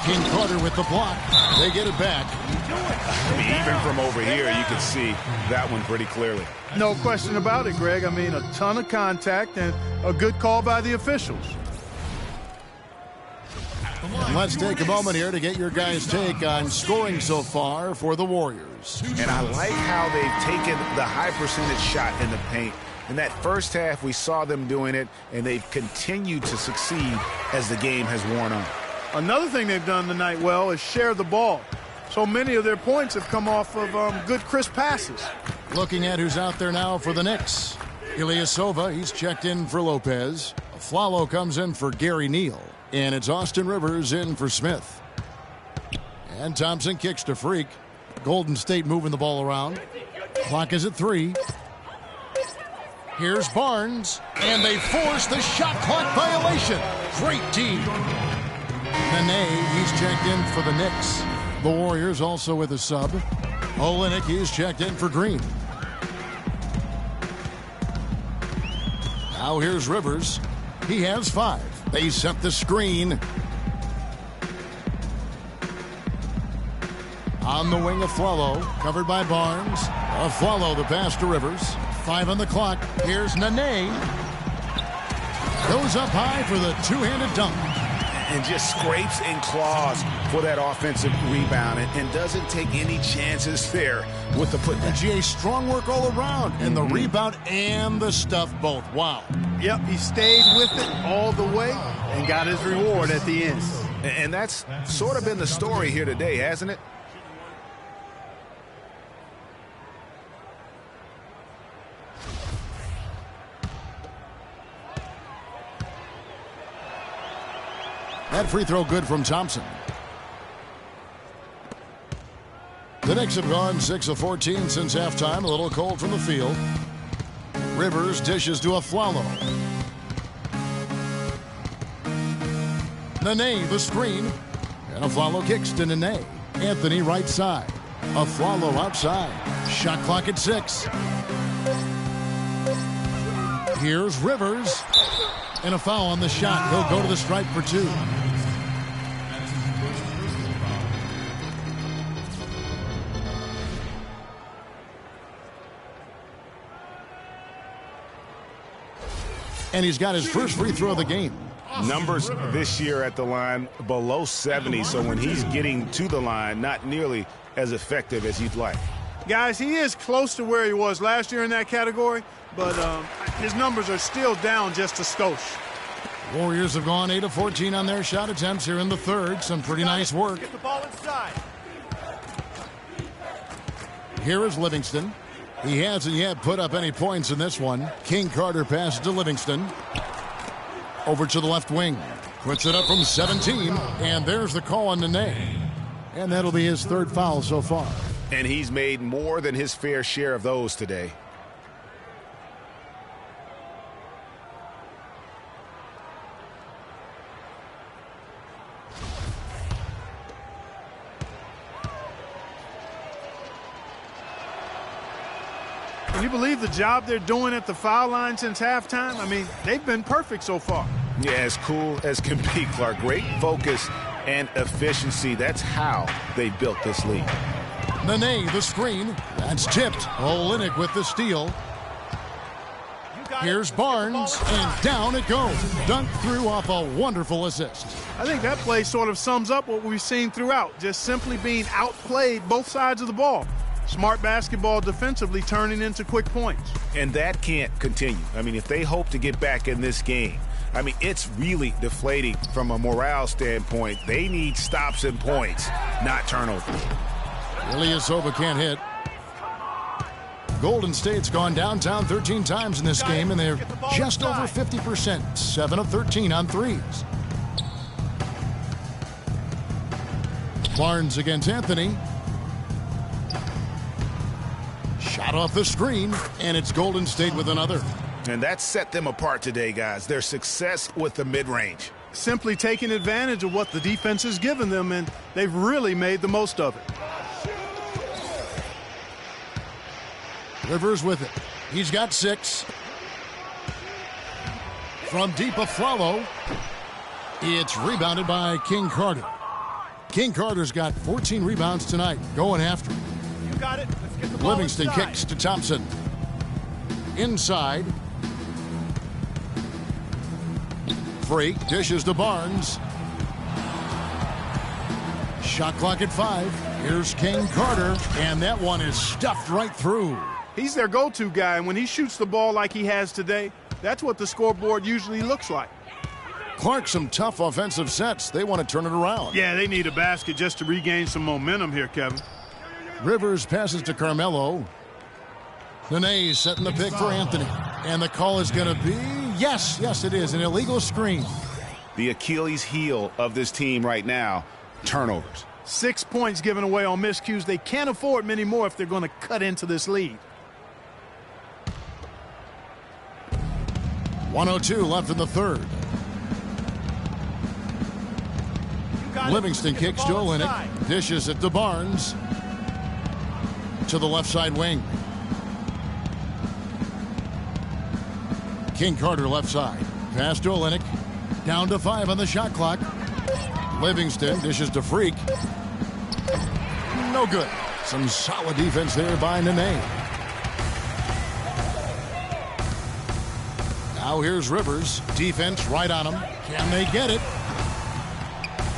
King Carter with the block. They get it back. I mean, even from over here, you can see that one pretty clearly. No question about it, Greg. I mean, a ton of contact and a good call by the officials. Let's take a moment here to get your guys' take on scoring so far for the Warriors. And I like how they've taken the high percentage shot in the paint. In that first half, we saw them doing it, and they've continued to succeed as the game has worn on. Another thing they've done tonight well is share the ball. So many of their points have come off of good, crisp passes. Looking at who's out there now for the Knicks. Ilyasova, he's checked in for Lopez. Flalo comes in for Gary Neal. And it's Austin Rivers in for Smith. And Thompson kicks to Freak. Golden State moving the ball around. Clock is at 3. Here's Barnes. And they force the shot clock violation. Great team. Nene, he's checked in for the Knicks. The Warriors also with a sub. Olynyk, he's checked in for Green. Now here's Rivers. He has 5. They set the screen. On the wing of Flalo, covered by Barnes. Flalo, the pass to Rivers. 5 on the clock. Here's Nene. Goes up high for the two-handed dunk. And just scrapes and claws for that offensive rebound and doesn't take any chances there with the putback. GA, strong work all around. And the rebound and the stuff both. Wow. Yep, he stayed with it all the way and got his reward at the end. And that's sort of been the story here today, hasn't it? That free throw good from Thompson. The Knicks have gone 6 of 14 since halftime. A little cold from the field. Rivers dishes to Flalo. Nene, the screen. And Flalo kicks to Nene. Anthony right side. Flalo outside. Shot clock at 6. Here's Rivers. And a foul on the shot. He'll go to the stripe for 2. And he's got his first free throw of the game. Numbers this year at the line below 70, so when he's getting to the line, not nearly as effective as you'd like. Guys, he is close to where he was last year in that category, but his numbers are still down just a skosh. Warriors have gone 8 of 14 on their shot attempts here in the third. Some pretty nice work. Get the ball inside. Here is Livingston. He hasn't yet put up any points in this one. King Carter passes to Livingston. Over to the left wing. Puts it up from 17. And there's the call on Nene. And that'll be his third foul so far. And he's made more than his fair share of those today. Can you believe the job they're doing at the foul line since halftime? I mean, they've been perfect so far. Yeah, as cool as can be, Clark. Great focus and efficiency. That's how they built this lead. Nene, the screen. That's tipped. Olynyk with the steal. Here's Barnes, and down it goes. Dunked through off a wonderful assist. I think that play sort of sums up what we've seen throughout, just simply being outplayed both sides of the ball. Smart basketball defensively turning into quick points. And that can't continue. I mean, if they hope to get back in this game, I mean, it's really deflating from a morale standpoint. They need stops and points, not turnovers. Ilyasova can't hit. Golden State's gone downtown 13 times in this game, and they're just over 50%, 7 of 13 on threes. Barnes against Anthony. Shot off the screen, and it's Golden State with another. And that set them apart today, guys. Their success with the mid-range. Simply taking advantage of what the defense has given them, and they've really made the most of it. Rivers with it. He's got 6. From deep Aflalo. It's rebounded by King Carter. King Carter's got 14 rebounds tonight, going after him. You got it. Let's get the ball Livingston inside. kicks to Thompson. Inside. Freak dishes to Barnes. Shot clock at 5. Here's King Carter, and that one is stuffed right through. He's their go-to guy, and when he shoots the ball like he has today, that's what the scoreboard usually looks like. Clark, some tough offensive sets. They want to turn it around. Yeah, they need a basket just to regain some momentum here, Kevin. Rivers passes to Carmelo. Nene setting the pick for Anthony. And the call is going to be, yes, it is, an illegal screen. The Achilles heel of this team right now, turnovers. 6 points given away on miscues. They can't afford many more if they're going to cut into this lead. 1:02 left in the third. Livingston kicks to Olynyk. Dishes it to Barnes. To the left side wing. King Carter left side. Pass to Olynyk. Down to 5 on the shot clock. Livingston dishes to Freak. No good. Some solid defense there by Nene. Now here's Rivers. Defense right on him. Can they get it?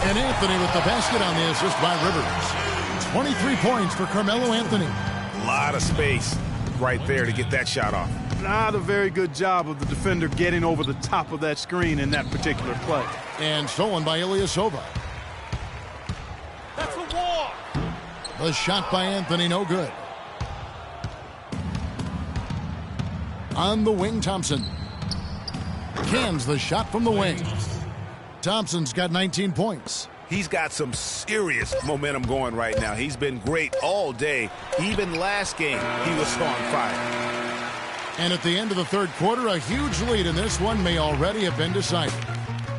And Anthony with the basket on the assist by Rivers. 23 points for Carmelo Anthony. A lot of space right there to get that shot off. Not a very good job of the defender getting over the top of that screen in that particular play. And stolen by Ilyasova. That's a walk. The shot by Anthony, no good. On the wing, Thompson. Cans the shot from the wing. Thompson's got 19 points. He's got some serious momentum going right now. He's been great all day. Even last game, he was on fire. And at the end of the third quarter, a huge lead in this one may already have been decided.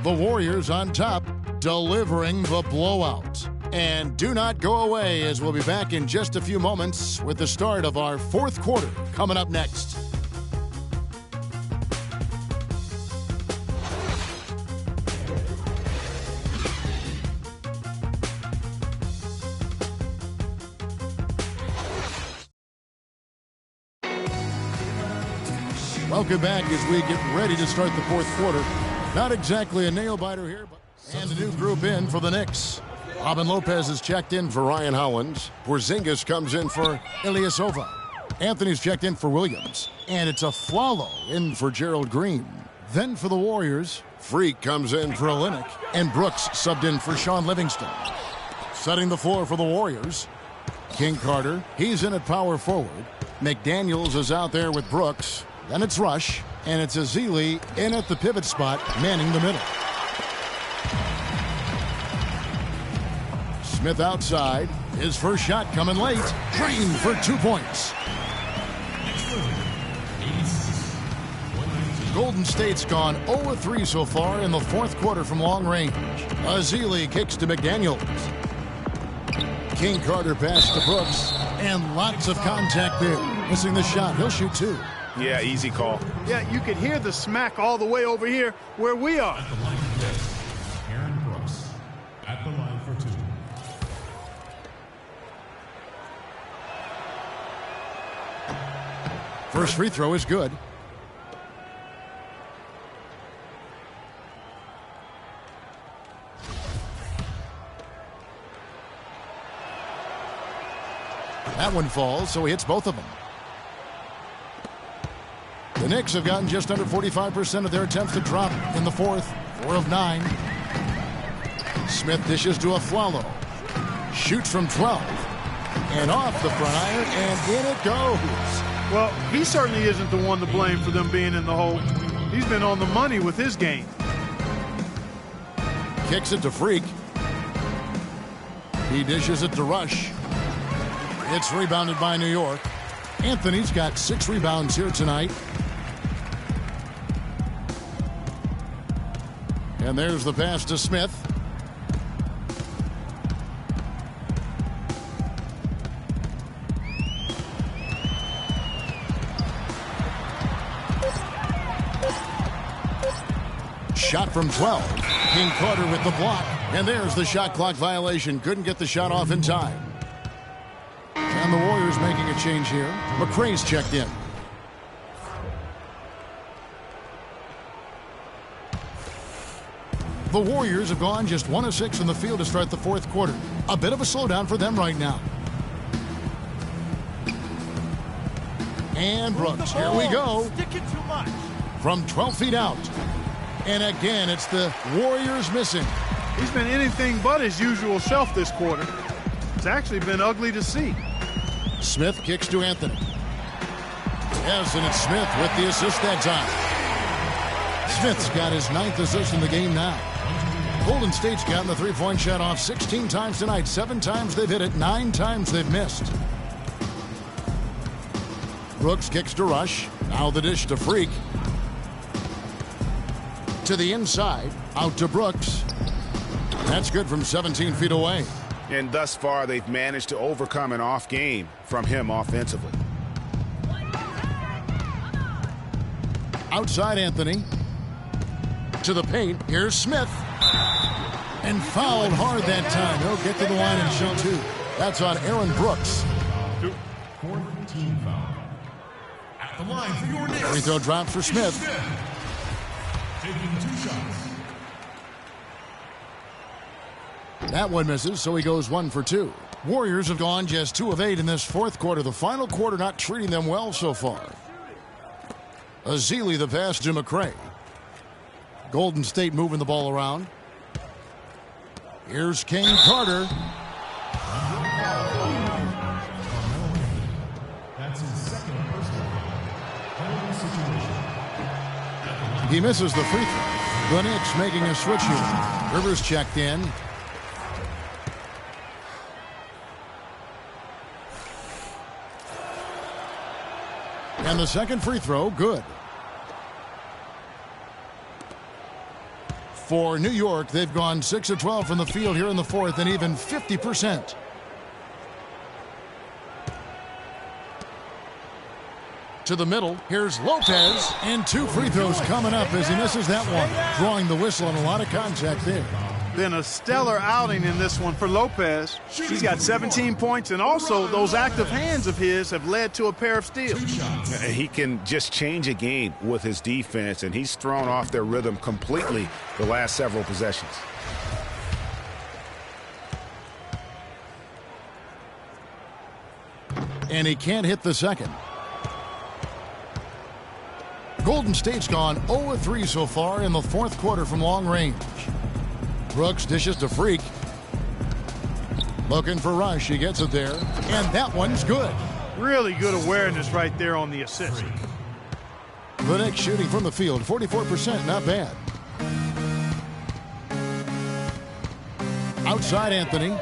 The Warriors on top, delivering the blowout. And do not go away, as we'll be back in just a few moments with the start of our fourth quarter coming up next. Welcome back as we get ready to start the fourth quarter. Not exactly a nail-biter here, but and a new group in for the Knicks. Robin Lopez is checked in for Ryan Hollins. Porzingis comes in for Ilyasova. Anthony's checked in for Williams. And it's Aflalo in for Gerald Green. Then for the Warriors, Freak comes in for Olynyk. And Brooks subbed in for Sean Livingston. Setting the floor for the Warriors, King Carter. He's in at power forward. McDaniels is out there with Brooks. Then it's Rush, and it's Azili in at the pivot spot, manning the middle. Smith outside. His first shot coming late. Green for 2 points. Golden State's gone 0-3 so far in the fourth quarter from long range. Azili kicks to McDaniels. King Carter pass to Brooks, and lots of contact there. Missing the shot. He'll shoot 2. Yeah, easy call. Yeah, you could hear the smack all the way over here where we are. At the line for this, Aaron Brooks at the line for 2. First free throw is good. That one falls, so he hits both of them. The Knicks have gotten just under 45% of their attempts to drop in the fourth. 4 of 9. Smith dishes to Afflalo. Shoots from 12. And off the front iron, and in it goes. Well, he certainly isn't the one to blame for them being in the hole. He's been on the money with his game. Kicks it to Freak. He dishes it to Rush. It's rebounded by New York. Anthony's got 6 rebounds here tonight. And there's the pass to Smith. Shot from 12. King Carter with the block. And there's the shot clock violation. Couldn't get the shot off in time. And the Warriors making a change here. McRae's checked in. The Warriors have gone just 1 of 6 in the field to start the fourth quarter. A bit of a slowdown for them right now. And Brooks, here we go. From 12 feet out. And again, it's the Warriors missing. He's been anything but his usual self this quarter. It's actually been ugly to see. Smith kicks to Anthony. Yes, and it's Smith with the assist that time. Smith's got his 9th assist in the game now. Golden State's gotten the three-point shot off 16 times tonight. 7 times they've hit it, 9 times they've missed. Brooks kicks to Rush. Now the dish to Freak. To the inside, out to Brooks. That's good from 17 feet away. And thus far, they've managed to overcome an off game from him offensively. Outside Anthony. To the paint. Here's Smith. And fouled hard that time. He'll get to the line and shoot 2. That's on Aaron Brooks. 4th team foul. At the line for your Knicks. Free throw drops for Smith. Taking 2 shots. That one misses, so he goes 1 for 2. Warriors have gone just 2 of 8 in this fourth quarter. The final quarter not treating them well so far. Azili the pass to McRae. Golden State moving the ball around. Here's King Carter. That's his 2nd personal foul. Situation. He misses the free throw. The Knicks making a switch here. Rivers checked in. And the second free throw, good. For New York, they've gone 6 of 12 from the field here in the fourth and even 50%. To the middle, here's Lopez, and 2 free throws coming up as he misses that one. Drawing the whistle and a lot of contact there. Been a stellar outing in this one for Lopez. He's got 17 points, and also those active hands of his have led to a pair of steals. He can just change a game with his defense, and he's thrown off their rhythm completely the last several possessions. And he can't hit the second. Golden State's gone 0 of 3 so far in the fourth quarter from long range. Brooks dishes to Freak. Looking for Rush. He gets it there. And that one's good. Really good awareness right there on the assist. The Knicks shooting from the field. 44%. Not bad. Outside Anthony.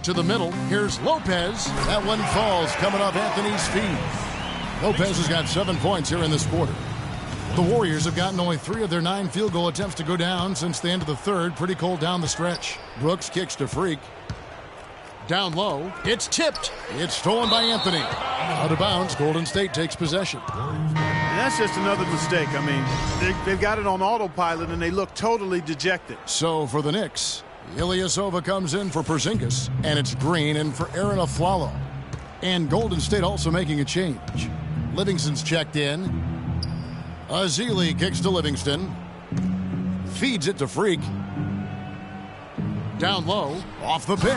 To the middle. Here's Lopez. That one falls coming off Anthony's feet. Lopez has got 7 points here in this quarter. The Warriors have gotten only 3 of their 9 field goal attempts to go down since the end of the third. Pretty cold down the stretch. Brooks kicks to Freak. Down low. It's tipped. It's stolen by Anthony. Out of bounds. Golden State takes possession. And that's just another mistake. I mean, they've got it on autopilot, and they look totally dejected. So for the Knicks, Ilyasova comes in for Porzingis, and it's Green in for Aaron Afflalo. And Golden State also making a change. Livingston's checked in. Azili kicks to Livingston. Feeds it to Freak. Down low, off the pick,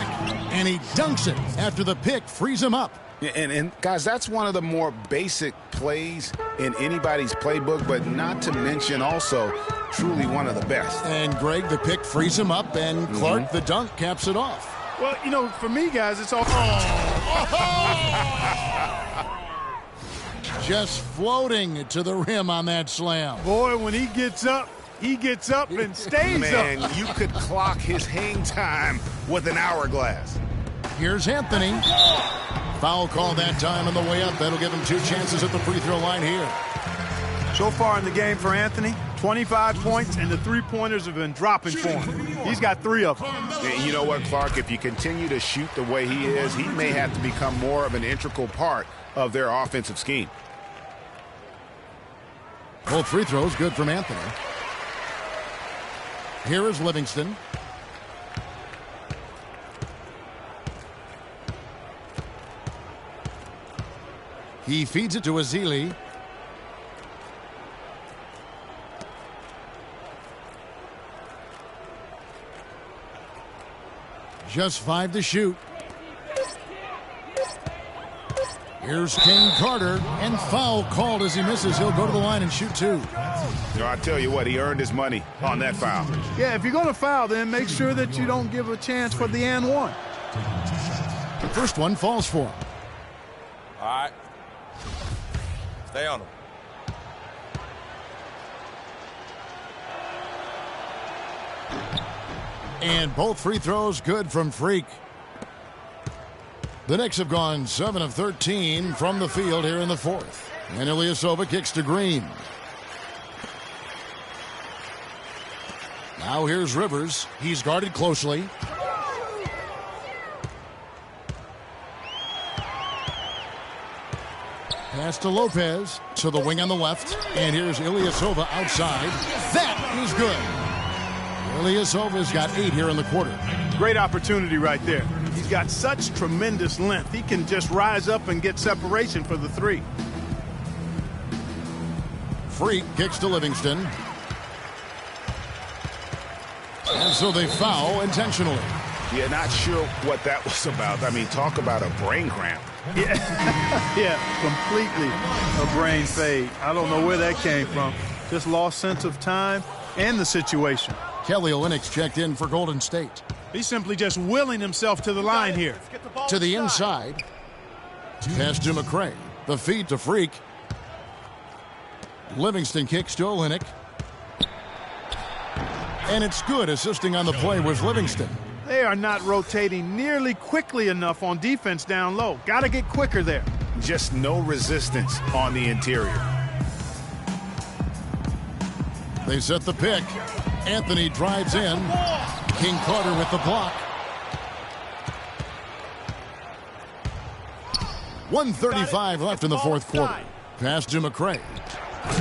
and he dunks it after the pick frees him up. And guys, that's one of the more basic plays in anybody's playbook, but not to mention also truly one of the best. And Greg, the pick frees him up, and Clark, the dunk, caps it off. Well, you know, for me, guys, it's all... Just floating to the rim on that slam. Boy, when he gets up and stays Man, up. you could clock his hang time with an hourglass. Here's Anthony. Foul call that time on the way up. That'll give him 2 chances at the free throw line here. So far in the game for Anthony, 25 points, and the three-pointers have been dropping for him. He's got 3 of them. And you know what, Clark? If you continue to shoot the way he is, he may have to become more of an integral part of their offensive scheme. Both free throws good from Anthony. Here is Livingston. He feeds it to Azili. Just 5 to shoot. Here's King Carter, and foul called as he misses. He'll go to the line and shoot 2. No, I tell you what, he earned his money on that foul. Yeah, if you're going to foul, then make sure that you don't give a chance for the and one. The first one falls for him. All right. Stay on him. And both free throws good from Freak. The Knicks have gone 7 of 13 from the field here in the 4th. And Ilyasova kicks to Green. Now here's Rivers. He's guarded closely. Pass to Lopez, to the wing on the left. And here's Ilyasova outside. That is good. Ilyasova's got 8 here in the quarter. Great opportunity right there. He's got such tremendous length. He can just rise up and get separation for the 3. Freak kicks to Livingston. And so they foul intentionally. Yeah, not sure what that was about. I mean, talk about a brain cramp. Yeah, completely a brain fade. I don't know where that came from. Just lost sense of time and the situation. Kelly Olynyk checked in for Golden State. He's simply just willing himself to the line here. To the inside. Pass to McCray. The feed to Freak. Livingston kicks to Olynyk. And it's good. Assisting on the play was Livingston. They are not rotating nearly quickly enough on defense down low. Got to get quicker there. Just no resistance on the interior. They set the pick. Anthony drives in. King Carter with the block. 1:35 left in the 4th quarter. Pass to McCray.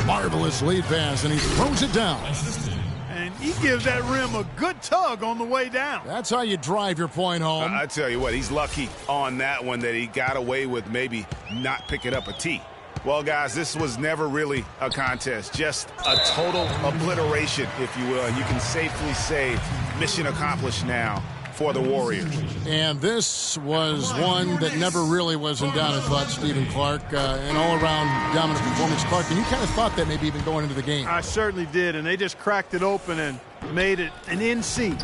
Marvelous lead pass, and he throws it down. And he gives that rim a good tug on the way down. That's how you drive your point home. I tell you what, he's lucky on that one that he got away with maybe not picking up a tee. Well, guys, this was never really a contest, just a total obliteration, if you will. And you can safely say mission accomplished now for the Warriors. And this was one that never really was in doubt, I thought, Stephen Clark. An all-around dominant performance, Clark. And you kind of thought that maybe even going into the game. I certainly did, and they just cracked it open and made it an NC.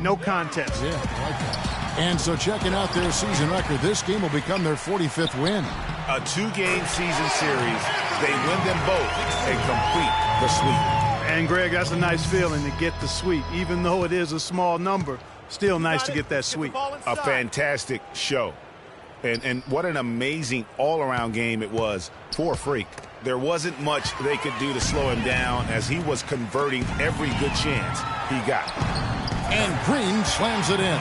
No contest. Yeah, I like that. And so checking out their season record, this game will become their 45th win. A 2-game season series. They win them both and complete the sweep. And, Greg, that's a nice feeling to get the sweep. Even though it is a small number, still nice to get that sweep. A fantastic show. And what an amazing all-around game it was for Freak. There wasn't much they could do to slow him down as he was converting every good chance he got. And Green slams it in.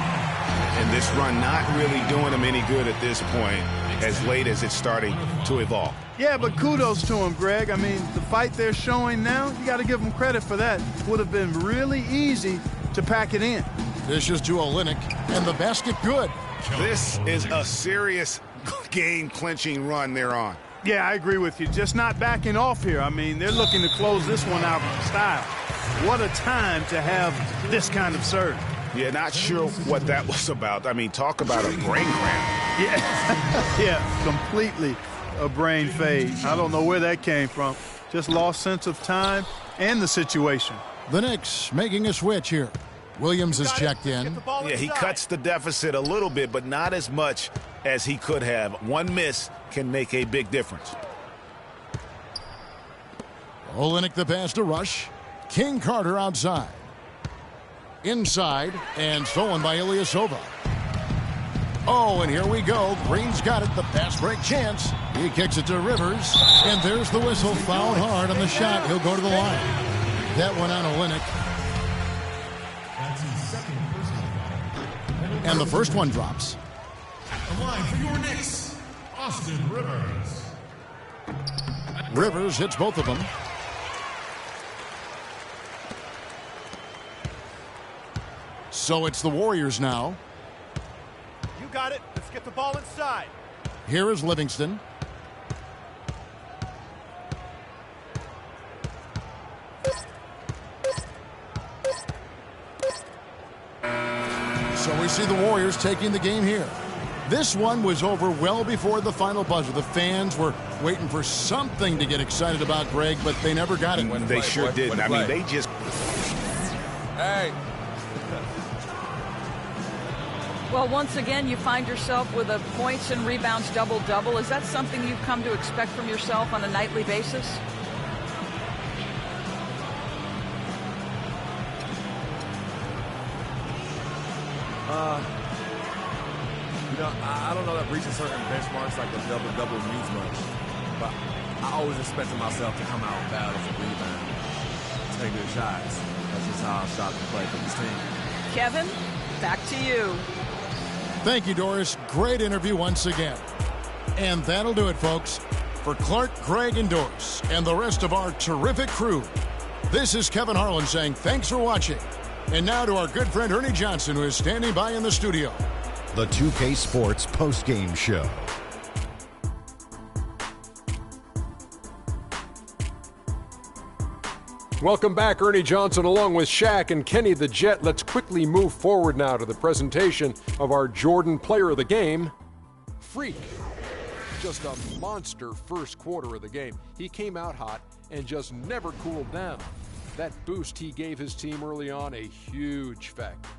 And this run not really doing him any good at this point as late as it's starting to evolve. Yeah, but kudos to him, Greg. I mean, the fight they're showing now, you got to give them credit for that. Would have been really easy to pack it in. Dishes to Olynyk, and the basket good. This is a serious game-clinching run they're on. Yeah, I agree with you. Just not backing off here. I mean, they're looking to close this one out in style. What a time to have this kind of serve. Yeah, not sure what that was about. I mean, talk about a brain cramp. Yeah, yeah, completely a brain fade. I don't know where that came from. Just lost sense of time and the situation. The Knicks making a switch here. Williams is checked in. Yeah, he cuts the deficit a little bit, but not as much as he could have. One miss can make a big difference. Olynyk the pass to Rush. King Carter outside. Inside, and stolen by Ilyasova. Oh, and here we go. Green's got it. The pass break chance. He kicks it to Rivers. And there's the whistle. Fouled hard on the shot. He'll go to the line. That one on Olynyk. That's his second personal foul. And the first one drops. At the line for your Knicks, Austin Rivers. Rivers hits both of them. So it's the Warriors now. You got it. Let's get the ball inside. Here is Livingston. So we see the Warriors taking the game here. This one was over well before the final buzzer. The fans were waiting for something to get excited about, Greg, but they never got it. They sure didn't. I mean, they just... Hey. Well, once again, you find yourself with a points and rebounds double-double. Is that something you've come to expect from yourself on a nightly basis? You know, I don't know that reaching certain benchmarks like a double-double means much. But I always expected myself to come out with battles and rebound, take good shots. That's just how I shot and play for this team. Kevin, back to you. Thank you, Doris. Great interview once again. And that'll do it, folks. For Clark, Greg, and Doris, and the rest of our terrific crew, this is Kevin Harlan saying thanks for watching. And now to our good friend Ernie Johnson, who is standing by in the studio. The 2K Sports postgame show. Welcome back, Ernie Johnson, along with Shaq and Kenny the Jet. Let's quickly move forward now to the presentation of our Jordan Player of the Game, Freak. Just a monster first quarter of the game. He came out hot and just never cooled down. That boost he gave his team early on, a huge factor.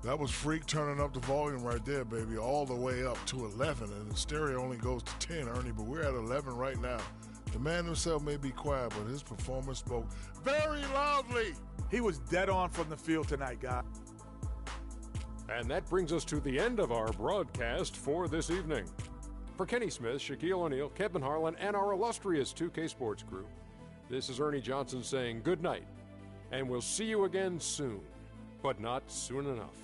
That was Freak turning up the volume right there, baby, all the way up to 11. And the stereo only goes to 10, Ernie, but we're at 11 right now. The man himself may be quiet, but his performance spoke very loudly. He was dead on from the field tonight, guys. And that brings us to the end of our broadcast for this evening. For Kenny Smith, Shaquille O'Neal, Kevin Harlan, and our illustrious 2K Sports crew, this is Ernie Johnson saying good night, and we'll see you again soon, but not soon enough.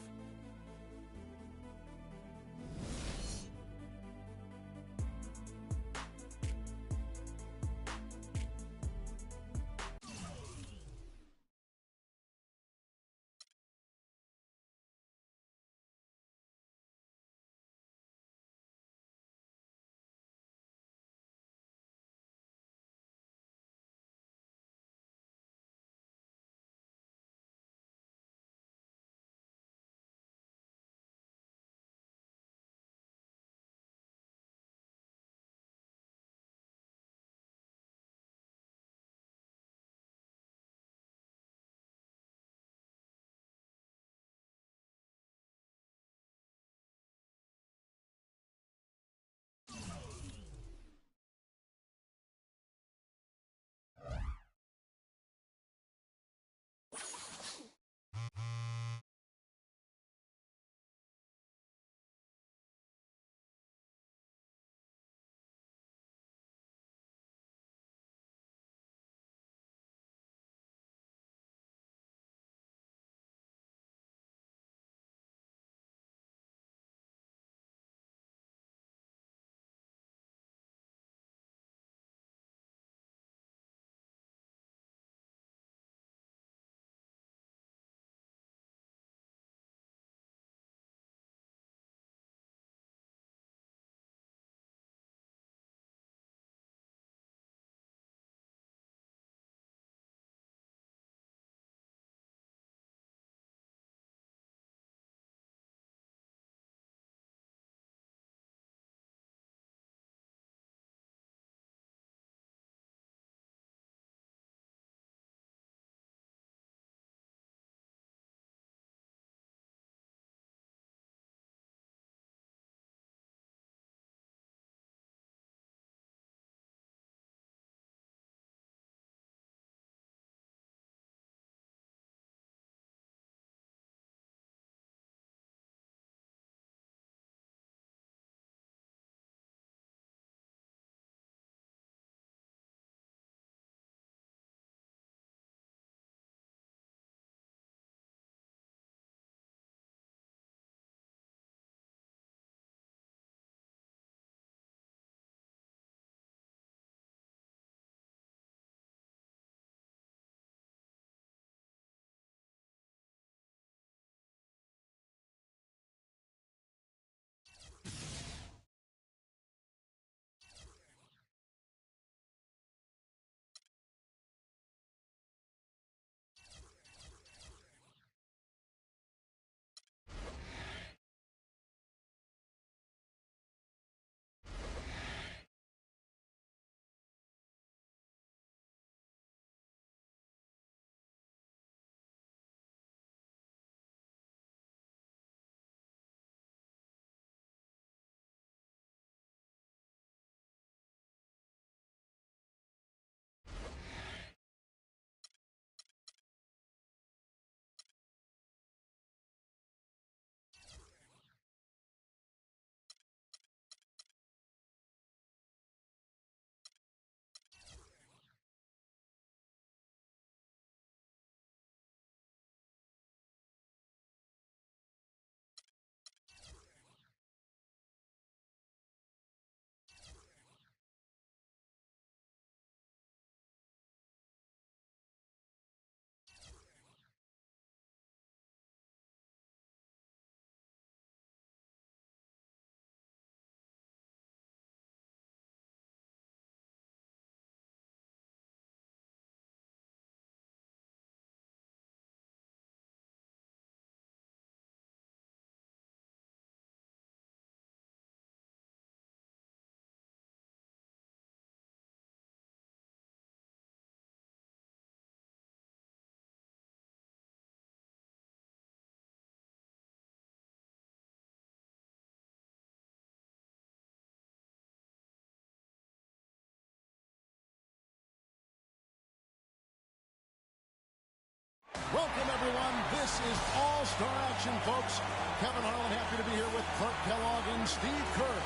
Welcome, everyone. This is All-Star Action, folks. Kevin Harlan happy to be here with Clark Kellogg and Steve Kerr.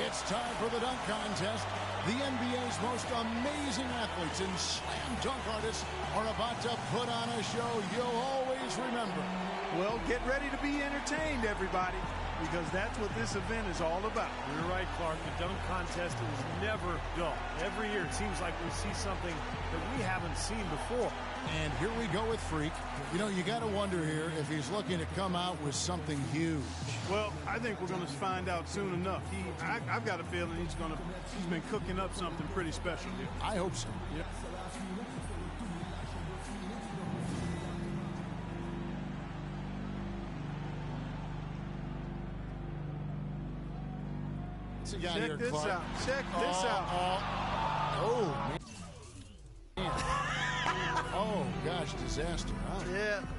It's time for the dunk contest. The NBA's most amazing athletes and slam dunk artists are about to put on a show you'll always remember. Well, get ready to be entertained, everybody, because that's what this event is all about. You're right, Clark. The dunk contest is never dull. Every year it seems like we see something that we haven't seen before. And here we go with Freak. You know, you got to wonder here if he's looking to come out with something huge. Well, I think we're going to find out soon enough. I've got a feeling he's been cooking up something pretty special here. I hope so. Yeah. Check this out. Check this out. Oh, man. Oh, gosh, disaster, huh?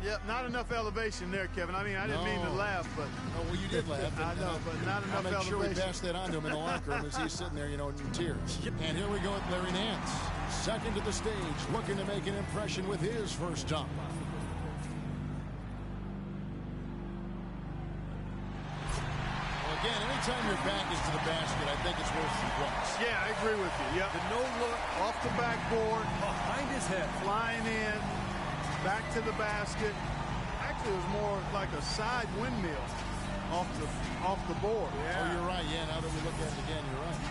Yeah, not enough elevation there, Kevin. I mean, I didn't mean to laugh, but... Oh, well, you did laugh. I know, but not enough elevation. I'll make sure we pass that on to him in the locker room as he's sitting there, in tears. And here we go with Larry Nance. Second to the stage, looking to make an impression with his first dunk. Again, anytime your back is to the basket, I think it's worth some points. Yeah, I agree with you. Yep. The no look off the backboard, behind his head, flying in, back to the basket. Actually, it was more like a side windmill off the board. Yeah. Oh, you're right. Yeah, now that we look at it again, you're right.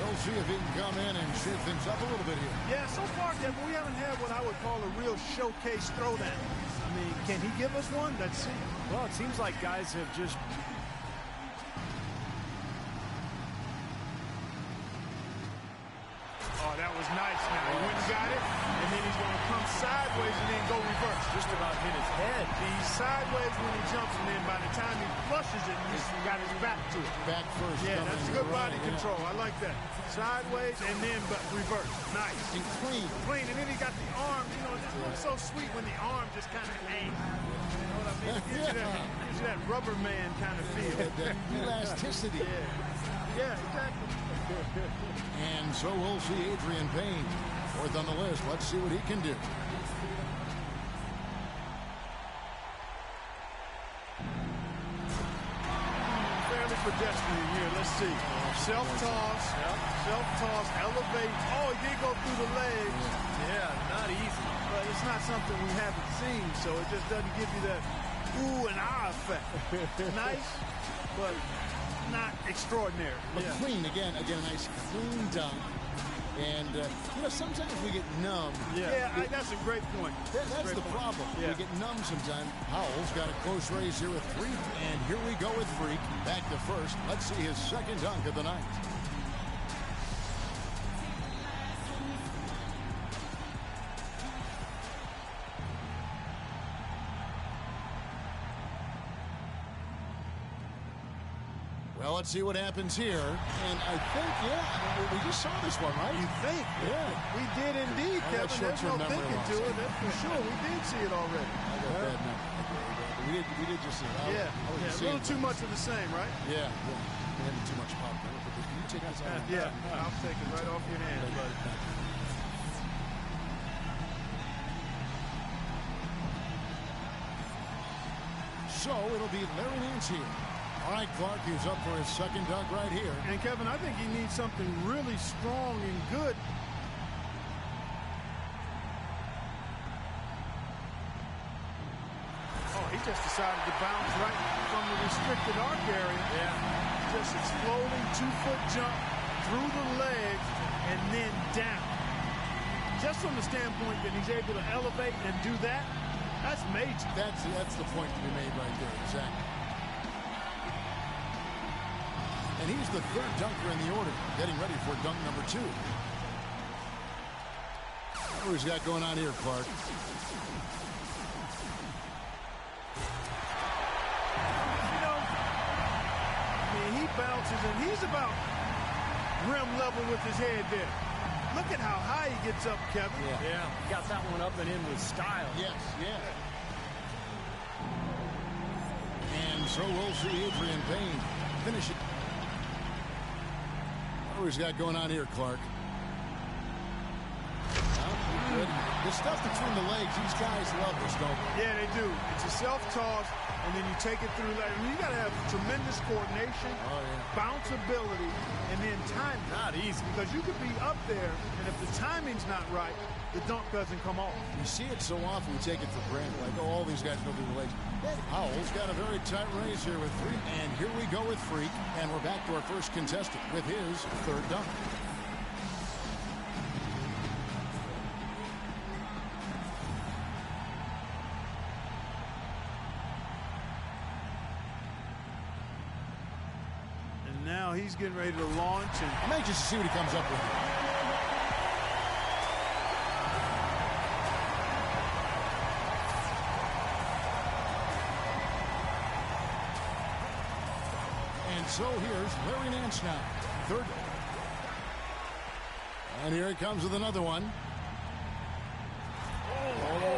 We'll see if he can come in and shake things up a little bit here. Yeah, so far, Kevin, we haven't had what I would call a real showcase throwdown. I mean, can he give us one? Let's see. Well, it seems like guys have just... Oh, that was nice now. He went and got it, and then he's going to come sideways and then go reverse. Just about hit his head. He's sideways when he jumps, and then by the time he flushes it, he's got his back to it. Back first. Yeah, that's good body control. I like that. Sideways and then reverse. Nice. And clean. Clean, and then he got the arm. You know, it just looks so sweet when the arm just kind of hangs. You know what I mean? Gives you that rubber man kind of feel. That elasticity. Yeah, exactly. And so we'll see Adrian Payne fourth on the list. Let's see what he can do. Fairly pedestrian here. Let's see. Self-toss. Self-toss. Elevate. Oh, he did go through the legs. Yeah, not easy. But it's not something we haven't seen, so it just doesn't give you that ooh and ah effect. Nice, but not extraordinary. But clean, again, a nice clean dunk. And, sometimes we get numb. That's a great point. That's the problem. Yeah. We get numb sometimes. Howell's got a close race here with Freak. And here we go with Freak. Back to first. Let's see his second dunk of the night. Well, let's see what happens here. And I think, we just saw this one, right? You think? Yeah. We did indeed, Kevin. There's no thinking to it. That's for sure. We did see it already. I got bad memory. We did just see it. A little too much of the same, right? Yeah. We had too much popcorn. Can you take this out? Yeah, I'll take it right off your hands, buddy. So it'll be Larry Nance here. All right, Clark, he's up for his second dunk right here. And, Kevin, I think he needs something really strong and good. Oh, he just decided to bounce right from the restricted arc area. Yeah. Just exploding 2-foot jump through the legs and then down. Just from the standpoint that he's able to elevate and do that, that's major. That's the point to be made right there, exactly. And he's the third dunker in the order, getting ready for dunk number 2. What he's got going on here, Clark? He bounces, and he's about rim level with his head there. Look at how high he gets up, Kevin. Yeah, got that one up and in with style. Yes. And so we'll see Adrian Payne finish it. What he's got going on here, Clark? The stuff between the legs, these guys love this, don't they? Yeah, they do. It's a self-toss, and then you take it through. I mean, you got to have tremendous coordination, bounce ability, and then time. Not easy. Because you could be up there, and if the timing's not right, the dunk doesn't come off. We see it so often, we take it for granted. Like, oh, all these guys know through the legs. Howell's got a very tight race here with Freak. And here we go with Freak. And we're back to our first contestant with his third dunk. And now he's getting ready to launch. And I'm anxious to see what he comes up with. So here's Larry Nance now, third. And here he comes with another one. Wow.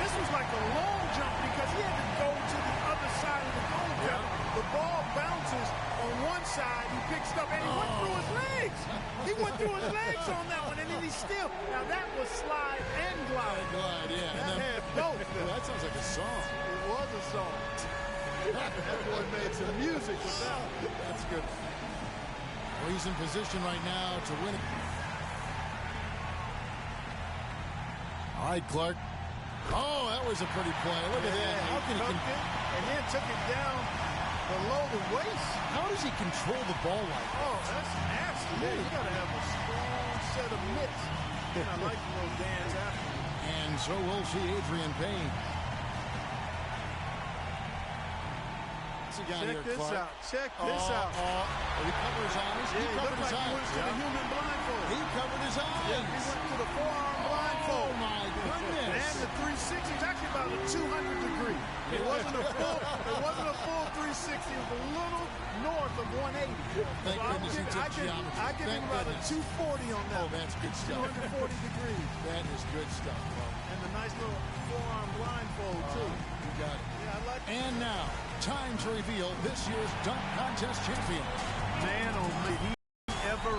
This was like a long jump because he had to go to the other side of the goal. The ball bounces on one side, he picks it up, and he went through his legs. He went through his legs on that one, and then he still. Now that was slide and glide. Yeah. That had both. Well, that sounds like a song. It was a song. That boy made some music with that. That's good. Well, he's in position right now to win it. All right, Clark. Oh, that was a pretty play. Look at that. How can he and then took it down below the waist. How does he control the ball like that? Oh, that's nasty. Yeah, you got to have a strong set of mitts. I like those dance after. And so we'll see Adrian Payne. Check this out. Check this out. He covered his eyes. Yeah, he covered his eyes. He went to the human blindfold. He covered his eyes. Yeah, he went to the forearm blindfold. Oh, my goodness. And the 360 is actually about a 200 degree. It wasn't a full 360. It was a little north of 180. Thank goodness he took geometry. I give him about a 240 on that. Oh, that's good stuff. 240 degrees. That is good stuff, bro. And the nice little forearm blindfold, too. You got it. Yeah, I like it. And now, time to reveal this year's dunk contest champion. Man, oh man.